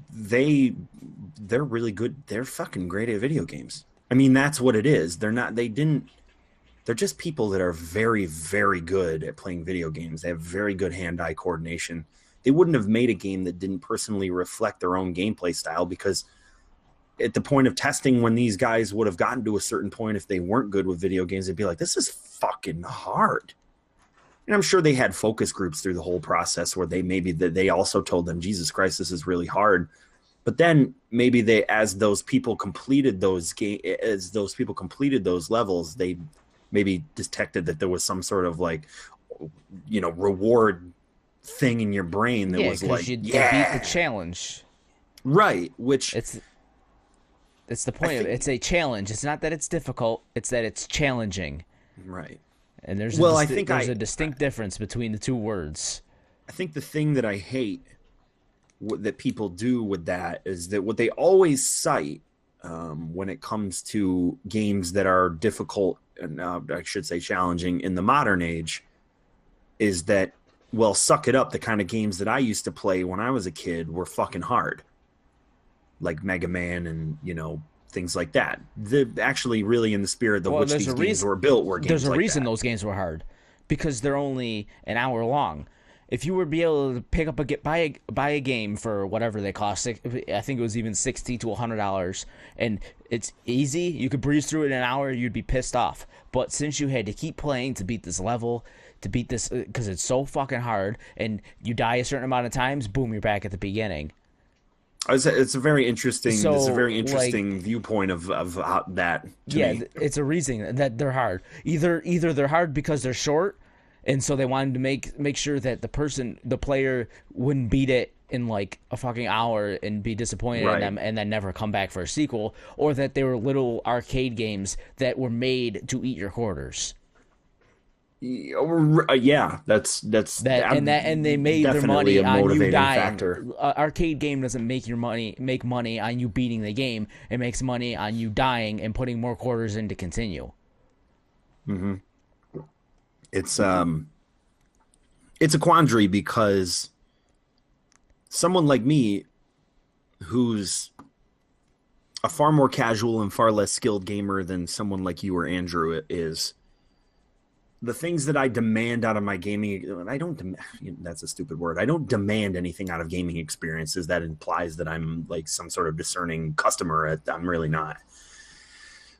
they're really good. They're fucking great at video games. I mean, that's what it is. They're just people that are very, very good at playing video games. They have very good hand-eye coordination. They wouldn't have made a game that didn't personally reflect their own gameplay style, because at the point of testing, when these guys would have gotten to a certain point, if they weren't good with video games, they'd be like, this is fucking hard. And I'm sure they had focus groups through the whole process where they also told them, Jesus Christ, this is really hard. But then maybe as those people completed those levels, they maybe detected that there was some sort of like, reward thing in your brain that was like, you beat the challenge, right? Which it's the point of it. It's a challenge. It's not that it's difficult; it's that it's challenging, right? And there's a distinct difference between the two words. I think the thing that I hate that people do with that is that what they always cite when it comes to games that are difficult I should say challenging in the modern age, is that, well, suck it up. The kind of games that I used to play when I was a kid were fucking hard, like Mega Man and things like that. Actually, really, in the spirit of which these games were built, were games like that. There's a reason those games were hard, because they're only an hour long. If you would be able to pick up buy a game for whatever they cost, I think it was even $60 to $100, and it's easy, you could breeze through it in an hour, you'd be pissed off. But since you had to keep playing to beat this level, to beat this, because it's so fucking hard, and you die a certain amount of times, boom, you're back at the beginning. It's a very interesting. It's a very interesting viewpoint of how that. To me. It's a reason that they're hard. Either they're hard because they're short, and so they wanted to make sure that the player wouldn't beat it in like a fucking hour and be disappointed in them and then never come back for a sequel, or that they were little arcade games that were made to eat your quarters. Yeah, that's and they made their money on you dying. Arcade game doesn't make money on you beating the game. It makes money on you dying and putting more quarters in to continue. Mm-hmm. It's a quandary, because someone like me, who's a far more casual and far less skilled gamer than someone like you or Andrew is, the things that I demand out of my gaming, that's a stupid word. I don't demand anything out of gaming experiences. That implies that I'm like some sort of discerning customer. I'm really not.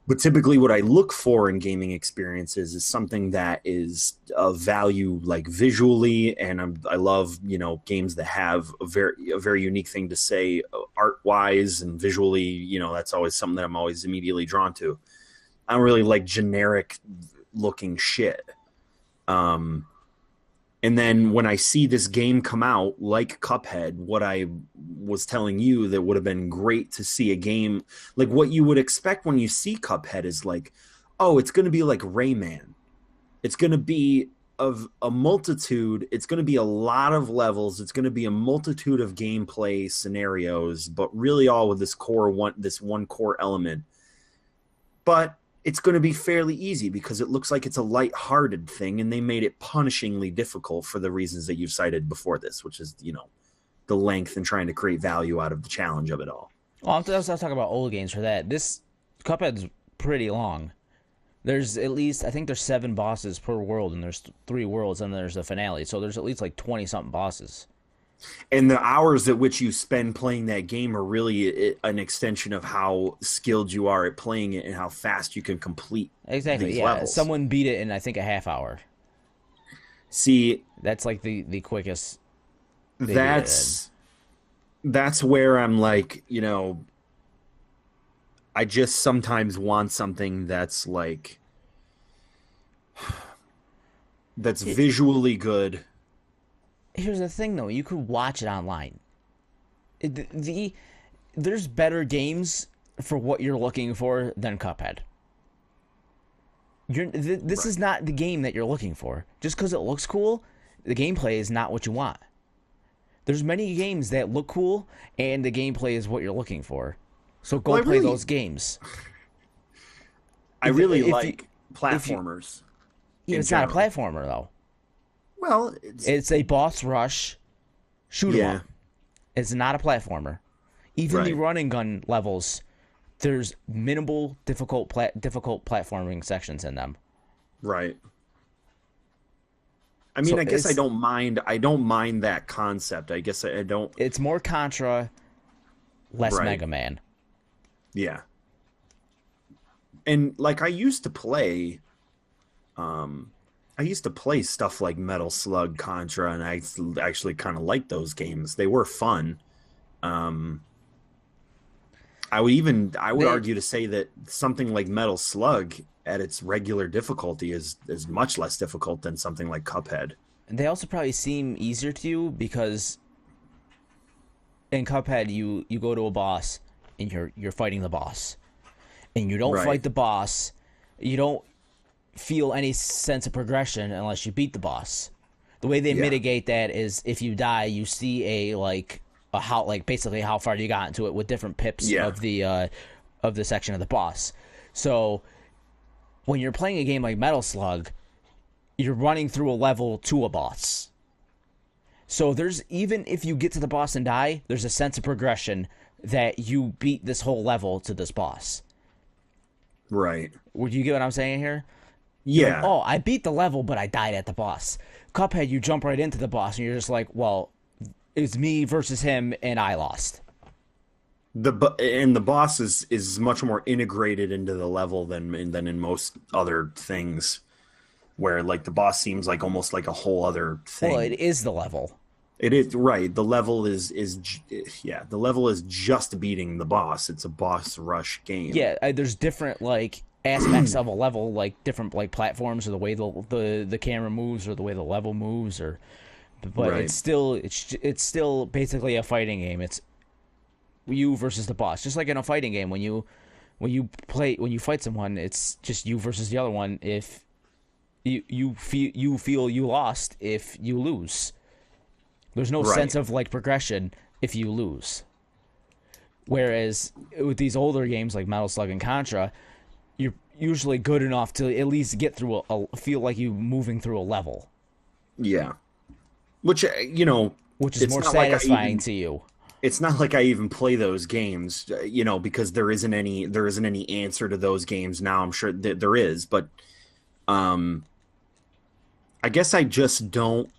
But typically what I look for in gaming experiences is something that is of value, like visually. And I love, games that have a very unique thing to say art wise and visually. That's always something that I'm always immediately drawn to. I don't really like generic looking shit. And then when I see this game come out like Cuphead, what I was telling you that would have been great to see a game like what you would expect when you see Cuphead is like, oh, it's going to be like Rayman. It's going to be of a multitude. It's going to be a lot of levels. It's going to be a multitude of gameplay scenarios, but really all with this one core element. But it's going to be fairly easy because it looks like it's a lighthearted thing, and they made it punishingly difficult for the reasons that you've cited before this, which is, the length and trying to create value out of the challenge of it all. Well, I was talking about old games for that. This Cuphead's pretty long. There's at least, I think there's 7 bosses per world, and there's 3 worlds, and there's a finale. So there's at least like 20-something bosses. And the hours at which you spend playing that game are really an extension of how skilled you are at playing it and how fast you can complete these levels. Someone beat it in, I think, a half hour. See, that's like the quickest. That's where I'm like, I just sometimes want something that's like that's visually good. Here's the thing, though. You could watch it online. There's better games for what you're looking for than Cuphead. This is not the game that you're looking for. Just because it looks cool, the gameplay is not what you want. There's many games that look cool, and the gameplay is what you're looking for. So go play those games. I really like platformers. It's not a platformer, though. Well, it's a boss rush shoot 'em up. It's not a platformer. Even the run and gun levels, there's minimal difficult platforming sections in them. Right. I mean, I guess I don't mind that concept. I guess I don't. It's more Contra, less Mega Man. Yeah. And like I used to play stuff like Metal Slug, Contra, and I actually kind of liked those games. They were fun. I would argue to say that something like Metal Slug at its regular difficulty is much less difficult than something like Cuphead. They also probably seem easier to you because in Cuphead you go to a boss and you're fighting the boss. And you don't fight the boss. You don't feel any sense of progression unless you beat the boss. The way they mitigate that is if you die, you see basically how far you got into it with different pips of the section of the boss. So when you're playing a game like Metal Slug, you're running through a level to a boss. So there's, even if you get to the boss and die, there's a sense of progression that you beat this whole level to this boss. Right. Would you get what I'm saying here? Yeah. Like, oh, I beat the level, but I died at the boss. Cuphead, you jump right into the boss, and you're just like, well, it's me versus him, and I lost. The boss is much more integrated into the level than in most other things, where like the boss seems like almost like a whole other thing. Well, it is the level. It is, right. The level is the level is just beating the boss. It's a boss rush game. Yeah, there's different like aspects of a level, like different like platforms, or the way the camera moves, or the way the level moves, but Right. it's still basically a fighting game. It's you versus the boss, just like in a fighting game. When you fight someone, it's just you versus the other one. If you feel you lost if you lose. There's no sense of like progression if you lose. Whereas with these older games like Metal Slug and Contra, you're usually good enough to at least get through feel like you moving through a level. Yeah. Which which is more satisfying to you. It's not like I even play those games, because there isn't any answer to those games now. I'm sure that there is, but I guess I just don't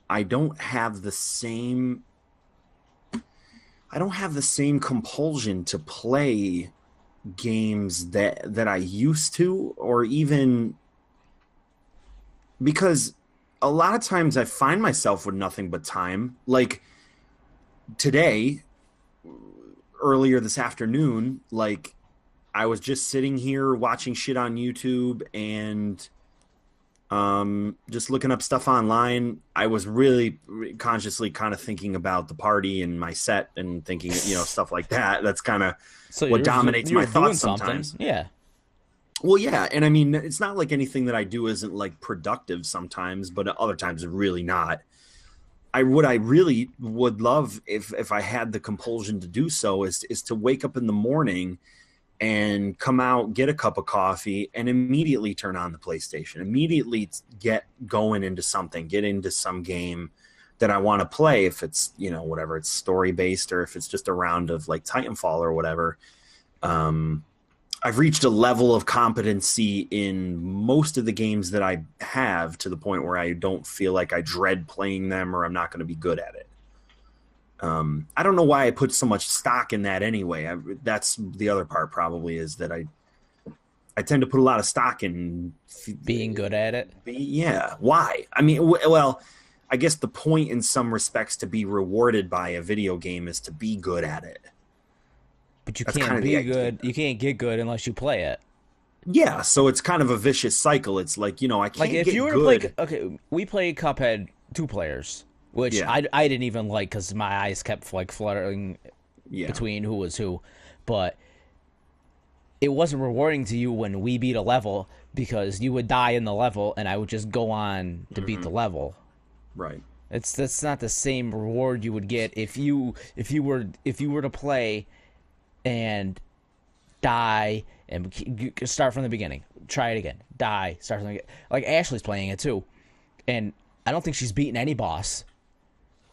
have the same compulsion to play games that I used to, or even because a lot of times I find myself with nothing but time. Like today, earlier this afternoon, like I was just sitting here watching shit on YouTube and just looking up stuff online. I was really consciously kind of thinking about the party and my set and thinking, stuff like that. That's kind of what dominates my thoughts sometimes. Yeah. Well, yeah. And I mean, it's not like anything that I do isn't like productive sometimes, but other times really not. I really would love if I had the compulsion to do so is to wake up in the morning and come out, get a cup of coffee, and immediately turn on the PlayStation. Immediately get going into something, get into some game that I want to play. If it's, whatever, it's story based, or if it's just a round of like Titanfall or whatever. I've reached a level of competency in most of the games that I have to the point where I don't feel like I dread playing them or I'm not going to be good at it. I don't know why I put so much stock in that anyway. That's the other part probably, is that I tend to put a lot of stock in being good at it. Yeah. Why? I mean, well, I guess the point in some respects to be rewarded by a video game is to be good at it. But you can't be good. You can't get good unless you play it. Yeah, so it's kind of a vicious cycle. It's like, I can't like if get you were good. to play, okay, we played Cuphead 2 players. Which I didn't even like because my eyes kept like fluttering between who was who. But it wasn't rewarding to you when we beat a level because you would die in the level and I would just go on to beat the level. Right. That's not the same reward you would get if you were to play and die and start from the beginning. Try it again. Die. Start from the beginning. Like Ashley's playing it too. And I don't think she's beaten any boss.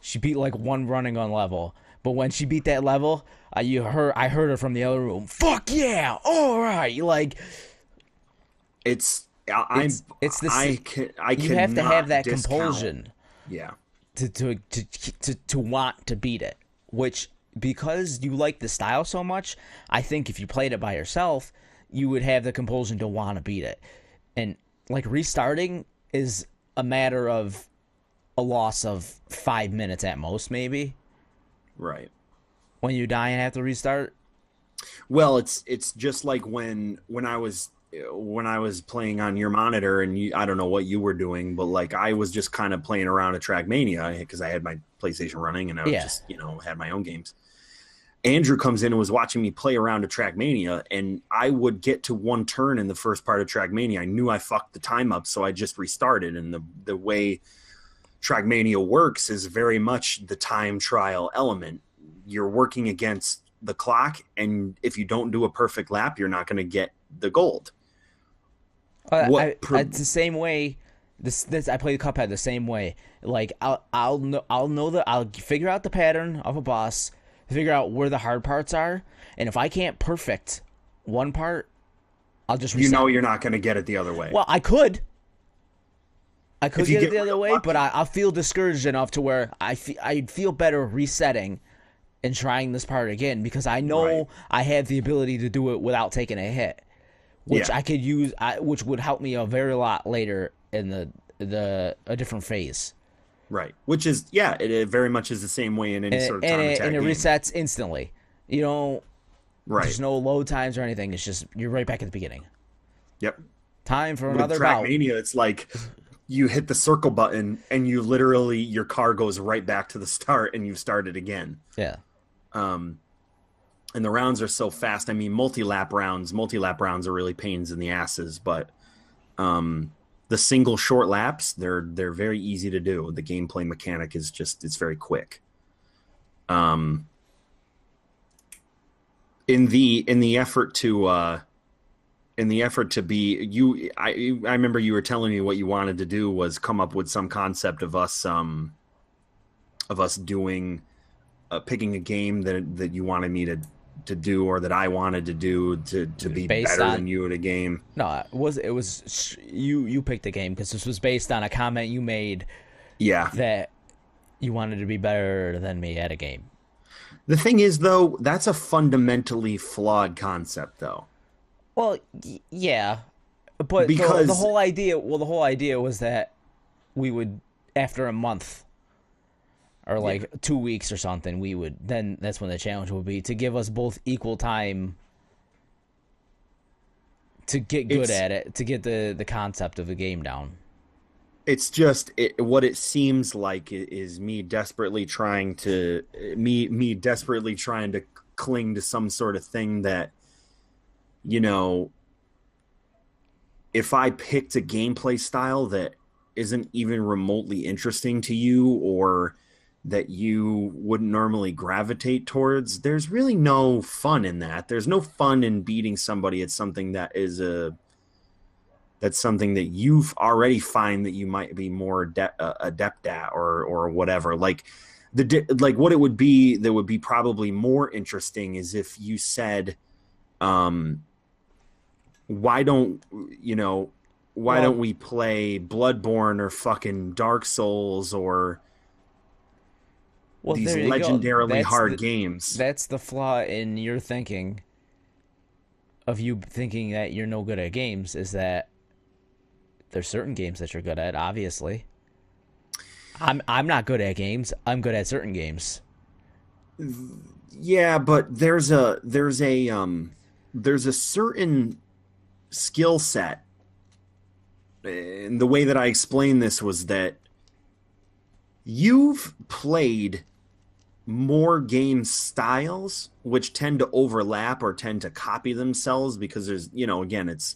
She beat like one running on level, but when she beat that level, I heard her from the other room. Fuck yeah! All right, like it's this. You have to have that compulsion. Yeah. To want to beat it, which because you like the style so much, I think if you played it by yourself, you would have the compulsion to want to beat it, and like restarting is a matter of a loss of 5 minutes at most, maybe. Right. When you die and have to restart. Well, it's just like when I was playing on your monitor and I don't know what you were doing, but like I was just kind of playing around at Trackmania because I had my PlayStation running and I was just had my own games. Andrew comes in and was watching me play around at Trackmania, and I would get to one turn in the first part of Trackmania. I knew I fucked the time up, so I just restarted. And the way Trackmania works is very much the time trial element. You're working against the clock, and if you don't do a perfect lap, you're not going to get the gold. It's the same way. This I play the Cuphead the same way. Like I'll figure out the pattern of a boss, figure out where the hard parts are, and if I can't perfect one part, I'll just reset. You know you're not going to get it the other way. Well, I could get it the other way, lucky. But I'll feel discouraged enough to where I'd feel better resetting and trying this part again because I know I have the ability to do it without taking a hit, which I could use, which would help me a very lot later in a different phase. Right, which is it very much is the same way in any sort of time attack and it game. Resets instantly. You know, there's no load times or anything. It's just you're right back at the beginning. Yep. Time for another bout. Trackmania, it's like you hit the circle button and you literally your car goes right back to the start and you've started again. Yeah. And the rounds are so fast. I mean, multi-lap rounds are really pains in the asses, but the single short laps, they're very easy to do. The gameplay mechanic is it's very quick. In the effort to be you, I remember you were telling me what you wanted to do was come up with some concept of us doing picking a game that you wanted me to do or that I wanted to do to be better than you at a game. No, it was you picked a game because this was based on a comment you made. Yeah, that you wanted to be better than me at a game. The thing is, though, that's a fundamentally flawed concept, though. Well, yeah, but because the whole idea was that we would, after a month or like 2 weeks or something, that's when the challenge would be to give us both equal time to get good at it, to get the concept of the game down. It's just what it seems like is me desperately trying to cling to some sort of thing that, you know, if I picked a gameplay style that isn't even remotely interesting to you or that you wouldn't normally gravitate towards, there's really no fun in that. There's no fun in beating somebody at something that's something that you've already find that you might be more adept at or whatever. Like what it would be that would be probably more interesting is if you said, why don't we play Bloodborne or fucking Dark Souls or these legendarily hard games? That's the flaw in your thinking of you thinking that you're no good at games, is that there's certain games that you're good at, obviously. I'm not good at games. I'm good at certain games. Yeah, but there's a certain skill set. And the way that I explained this was that you've played more game styles which tend to overlap or tend to copy themselves because there's, again, it's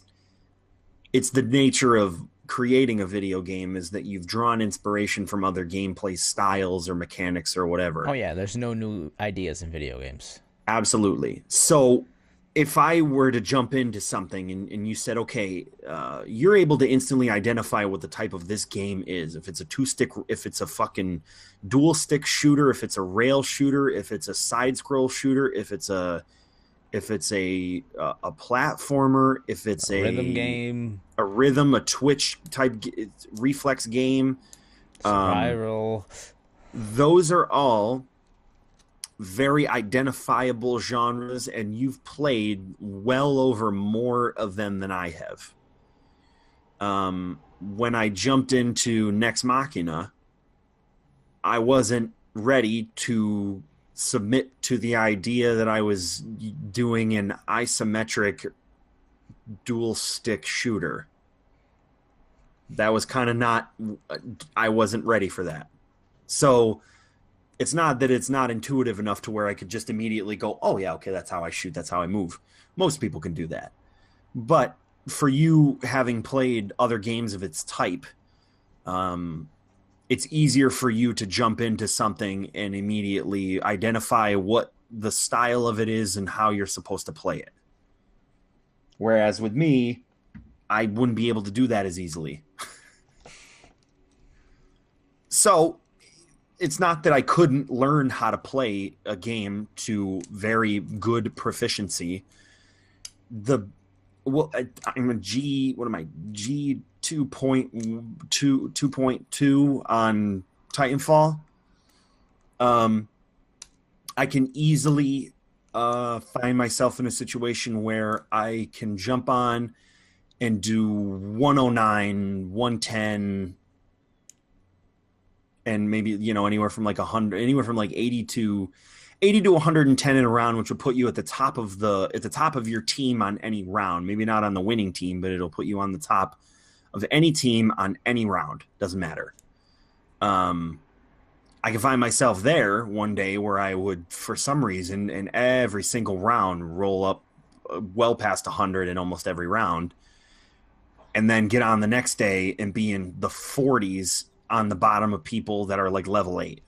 the nature of creating a video game is that you've drawn inspiration from other gameplay styles or mechanics or whatever. Oh yeah, there's no new ideas in video games. Absolutely. So if I were to jump into something and you said, okay, you're able to instantly identify what the type of this game is. If it's a if it's a fucking dual stick shooter, if it's a rail shooter, if it's a side scroll shooter, if it's a platformer, if it's a rhythm game, a twitch type reflex game, survival, those are all very identifiable genres, and you've played well over more of them than I have. When I jumped into Nex Machina, I wasn't ready to submit to the idea that I was doing an isometric dual stick shooter. That was kind of I wasn't ready for that. So it's not that it's not intuitive enough to where I could just immediately go, oh yeah, okay, that's how I shoot, that's how I move. Most people can do that. But for you having played other games of its type, it's easier for you to jump into something and immediately identify what the style of it is and how you're supposed to play it. Whereas with me, I wouldn't be able to do that as easily. So it's not that I couldn't learn how to play a game to very good proficiency. I'm a G. What am I? G 2.2 on Titanfall. I can easily find myself in a situation where I can jump on and do 109, 110, and maybe, anywhere from like 100, anywhere from like 80 to 110 in a round, which would put you at the top of your team on any round. Maybe not on the winning team, but it'll put you on the top of any team on any round. Doesn't matter. I can find myself there one day where I would, for some reason, in every single round, roll up well past 100 in almost every round, and then get on the next day and be in the 40s on the bottom of people that are like level 8.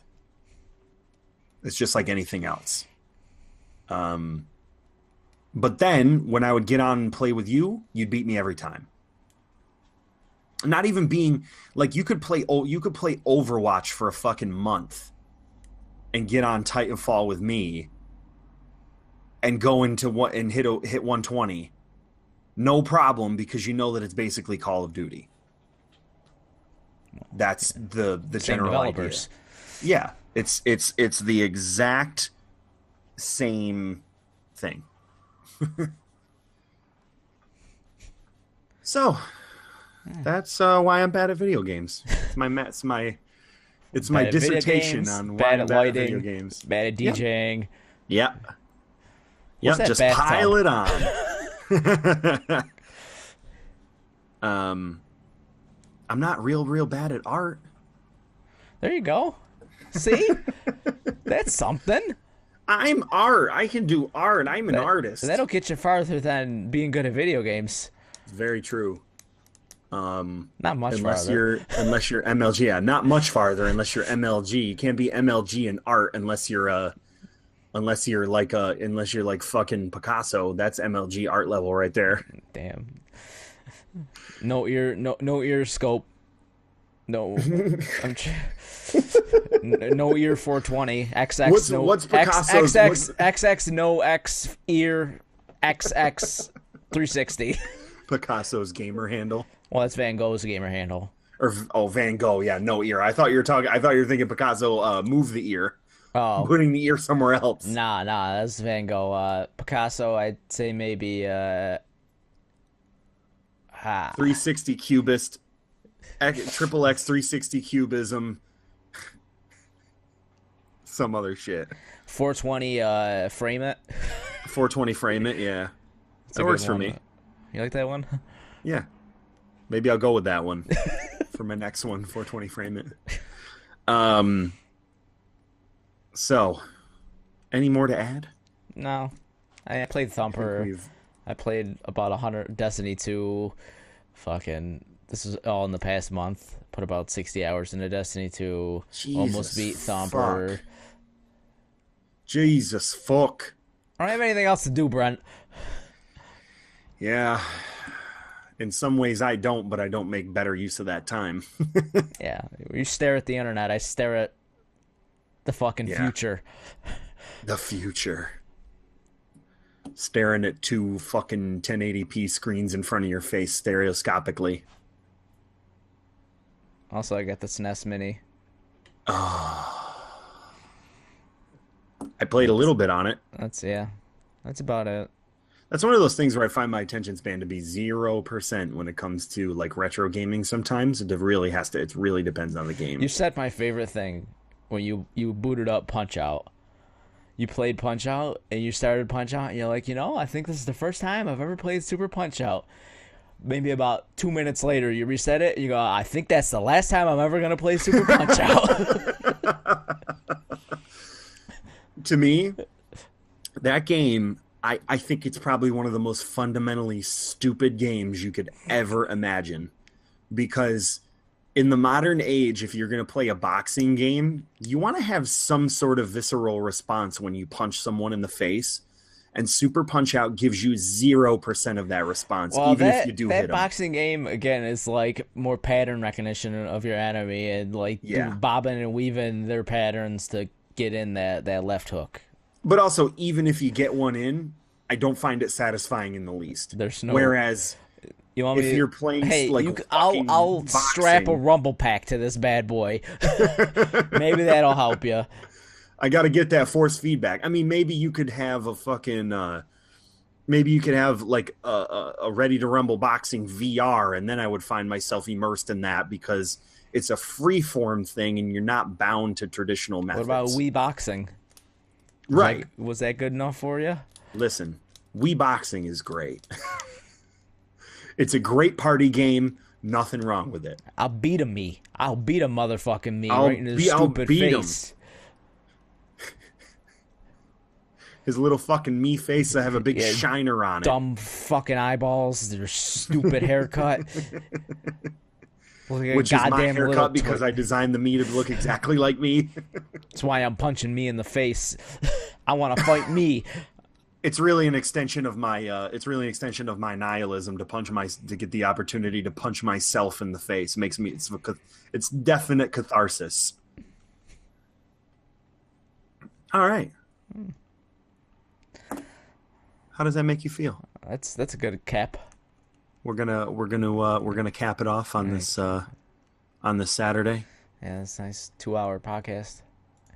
It's just like anything else. But then when I would get on and play with you, you'd beat me every time. Not even being like, you could play Overwatch for a fucking month and get on Titanfall with me and go into what and hit 120. No problem, because you know that it's basically Call of Duty. That's the general developers. Idea. Yeah, it's the exact same thing. So that's why I'm bad at video games. It's my dissertation on why I'm bad at video games. Bad at DJing. Yep. Just pile it on. I'm not real bad at art. There you go. See? That's something. I'm art. I can do art. I'm an artist. That'll get you farther than being good at video games. It's very true. Not much farther. Unless you're MLG. Yeah, not much farther unless you're MLG. You can't be MLG in art unless you're like fucking Picasso. That's MLG art level right there. Damn. No ear scope. No. No ear 420. XX what's Picasso's XX no X ear XX 360. Picasso's gamer handle. Well, that's Van Gogh's gamer handle. Or Van Gogh, yeah, no ear. I thought you were thinking Picasso move the ear. Oh, putting the ear somewhere else. Nah, that's Van Gogh. Picasso, I'd say maybe 360 cubist, triple X 360 cubism, some other shit. 420 frame it. 420 frame it, yeah. That works for me. You like that one? Yeah. Maybe I'll go with that one for my next one, 420 frame it. So, any more to add? No. I played Thumper. I played about 100 Destiny 2. Fucking, this is all in the past month. Put about 60 hours into Destiny 2. Jesus almost beat Thumper. Fuck. Jesus fuck. I don't have anything else to do, Brent. Yeah. In some ways I don't, but I don't make better use of that time. Yeah. You stare at the internet, I stare at the fucking future. The future. Staring at two fucking 1080p screens in front of your face stereoscopically. Also, I got the SNES Mini. I played a little bit on it. That's about it. That's one of those things where I find my attention span to be 0% when it comes to like retro gaming. Sometimes it really depends on the game. You said my favorite thing when you booted up Punch-Out. You played Punch-Out and you started Punch-Out and you're like, I think this is the first time I've ever played Super Punch-Out. Maybe about 2 minutes later you reset it and you go, I think that's the last time I'm ever going to play Super Punch-Out. To me, that game, I think it's probably one of the most fundamentally stupid games you could ever imagine. Because in the modern age, if you're going to play a boxing game, you want to have some sort of visceral response when you punch someone in the face. and Super Punch Out gives you 0% of that response, Well, even if you do hit that them. boxing game again is like more pattern recognition of your enemy and like bobbing and weaving their patterns to get in that left hook. But also, even if you get one in, I don't find it satisfying in the least. There's no. Whereas, if you're playing I'll strap a rumble pack to this bad boy. Maybe that'll help you. I got to get that force feedback. I mean, maybe you could have a fucking, maybe you could have like a Ready to Rumble boxing VR, and then I would find myself immersed in that because it's a free-form thing and you're not bound to traditional methods. What about Wii Boxing? Right. Was that good enough for you? Listen, Wii Boxing is great. It's a great party game. Nothing wrong with it. I'll beat a me. I'll beat a motherfucking me right in his stupid face. His little fucking me face that have a big shiner on it. Dumb fucking eyeballs. Their stupid haircut. Which is my haircut because I designed the me to look exactly like me. That's why I'm punching me in the face. I want to fight me. It's really an extension of my nihilism to get the opportunity to punch myself in the face. It's definite catharsis. All right. How does that make you feel? That's a good cap. We're gonna cap it off on this Saturday. Yeah, this nice 2-hour podcast.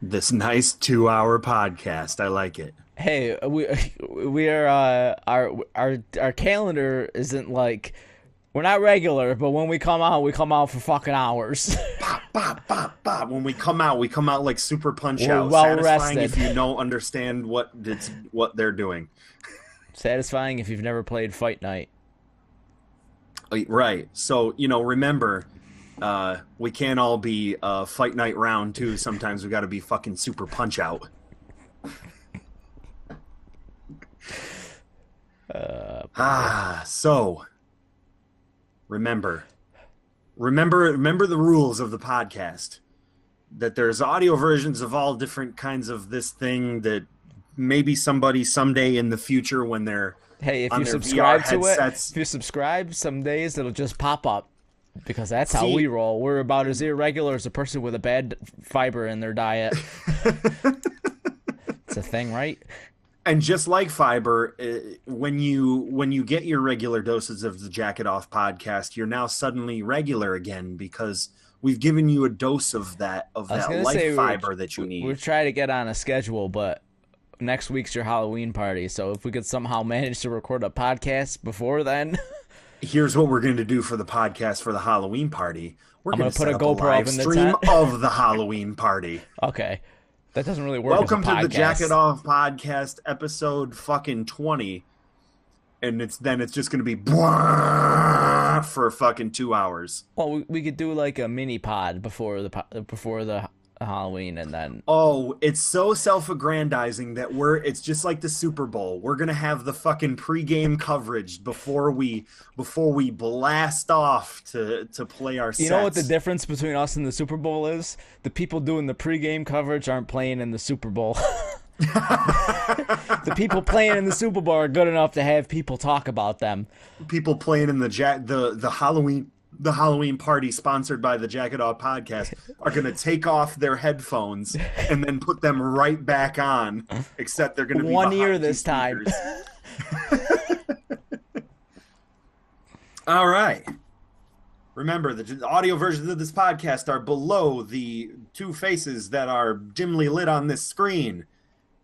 This nice 2-hour podcast. I like it. Hey, we are our calendar isn't like we're not regular, but when we come out for fucking hours. Bop, bop, bop, bop. When we come out like Super Punch We're Out. well Satisfying rested. if you don't understand what they're doing. Satisfying if you've never played Fight Night. Right. So, remember, we can't all be Fight Night round 2. Sometimes we got to be fucking Super Punch Out. So remember the rules of the podcast, that there's audio versions of all different kinds of this thing, that maybe somebody someday in the future when they're if on you their subscribe VR to headsets, if you subscribe, some days it'll just pop up because that's how we roll. We're about as irregular as a person with a bad fiber in their diet. It's a thing, right? And just like fiber, when you get your regular doses of the Jack It Off podcast, you're now suddenly regular again because we've given you a dose of that life fiber that you need. We're trying to get on a schedule, but next week's your Halloween party, so if we could somehow manage to record a podcast before then. Here's what we're going to do for the podcast for the Halloween party. We're going to put a GoPro live in the stream tent of the Halloween party. Okay. That doesn't really work. Welcome as a to the podcast. Jack It Off podcast, episode fucking 20. And it's just going to be for fucking 2 hours. Well, we could do like a mini pod before the Halloween, and then it's so self-aggrandizing that it's just like the Super Bowl. We're gonna have the fucking pregame coverage before we blast off to play our sets. You know what the difference between us and the Super Bowl is? The people doing the pregame coverage aren't playing in the Super Bowl. The people playing in the Super Bowl are good enough to have people talk about them. People playing in the Halloween party sponsored by the Jack It Off podcast are going to take off their headphones and then put them right back on, except they're going to be one ear this time. All right. Remember, the audio versions of this podcast are below the two faces that are dimly lit on this screen.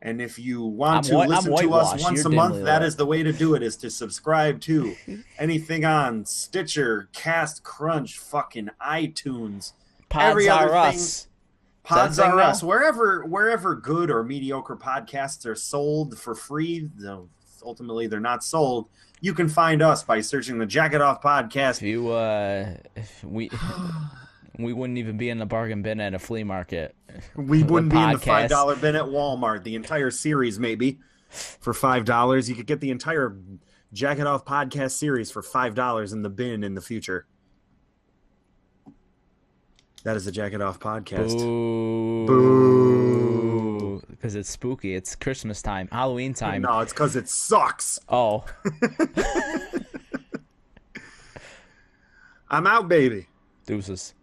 And if you want to listen to us once a month, that is the way to do it, is to subscribe to anything on Stitcher, Cast Crunch, fucking iTunes. Pods every other are thing. us. Pods are us. Wherever good or mediocre podcasts are sold for free, though ultimately they're not sold, you can find us by searching the Jack It Off podcast. We wouldn't even be in the bargain bin at a flea market. We wouldn't be in the $5 bin at Walmart. The entire series, maybe, for $5. You could get the entire Jack It Off podcast series for $5 in the bin in the future. That is the Jack It Off podcast. Boo. Boo. Because it's spooky. It's Christmas time, Halloween time. No, it's because it sucks. Oh, I'm out, baby. deuces.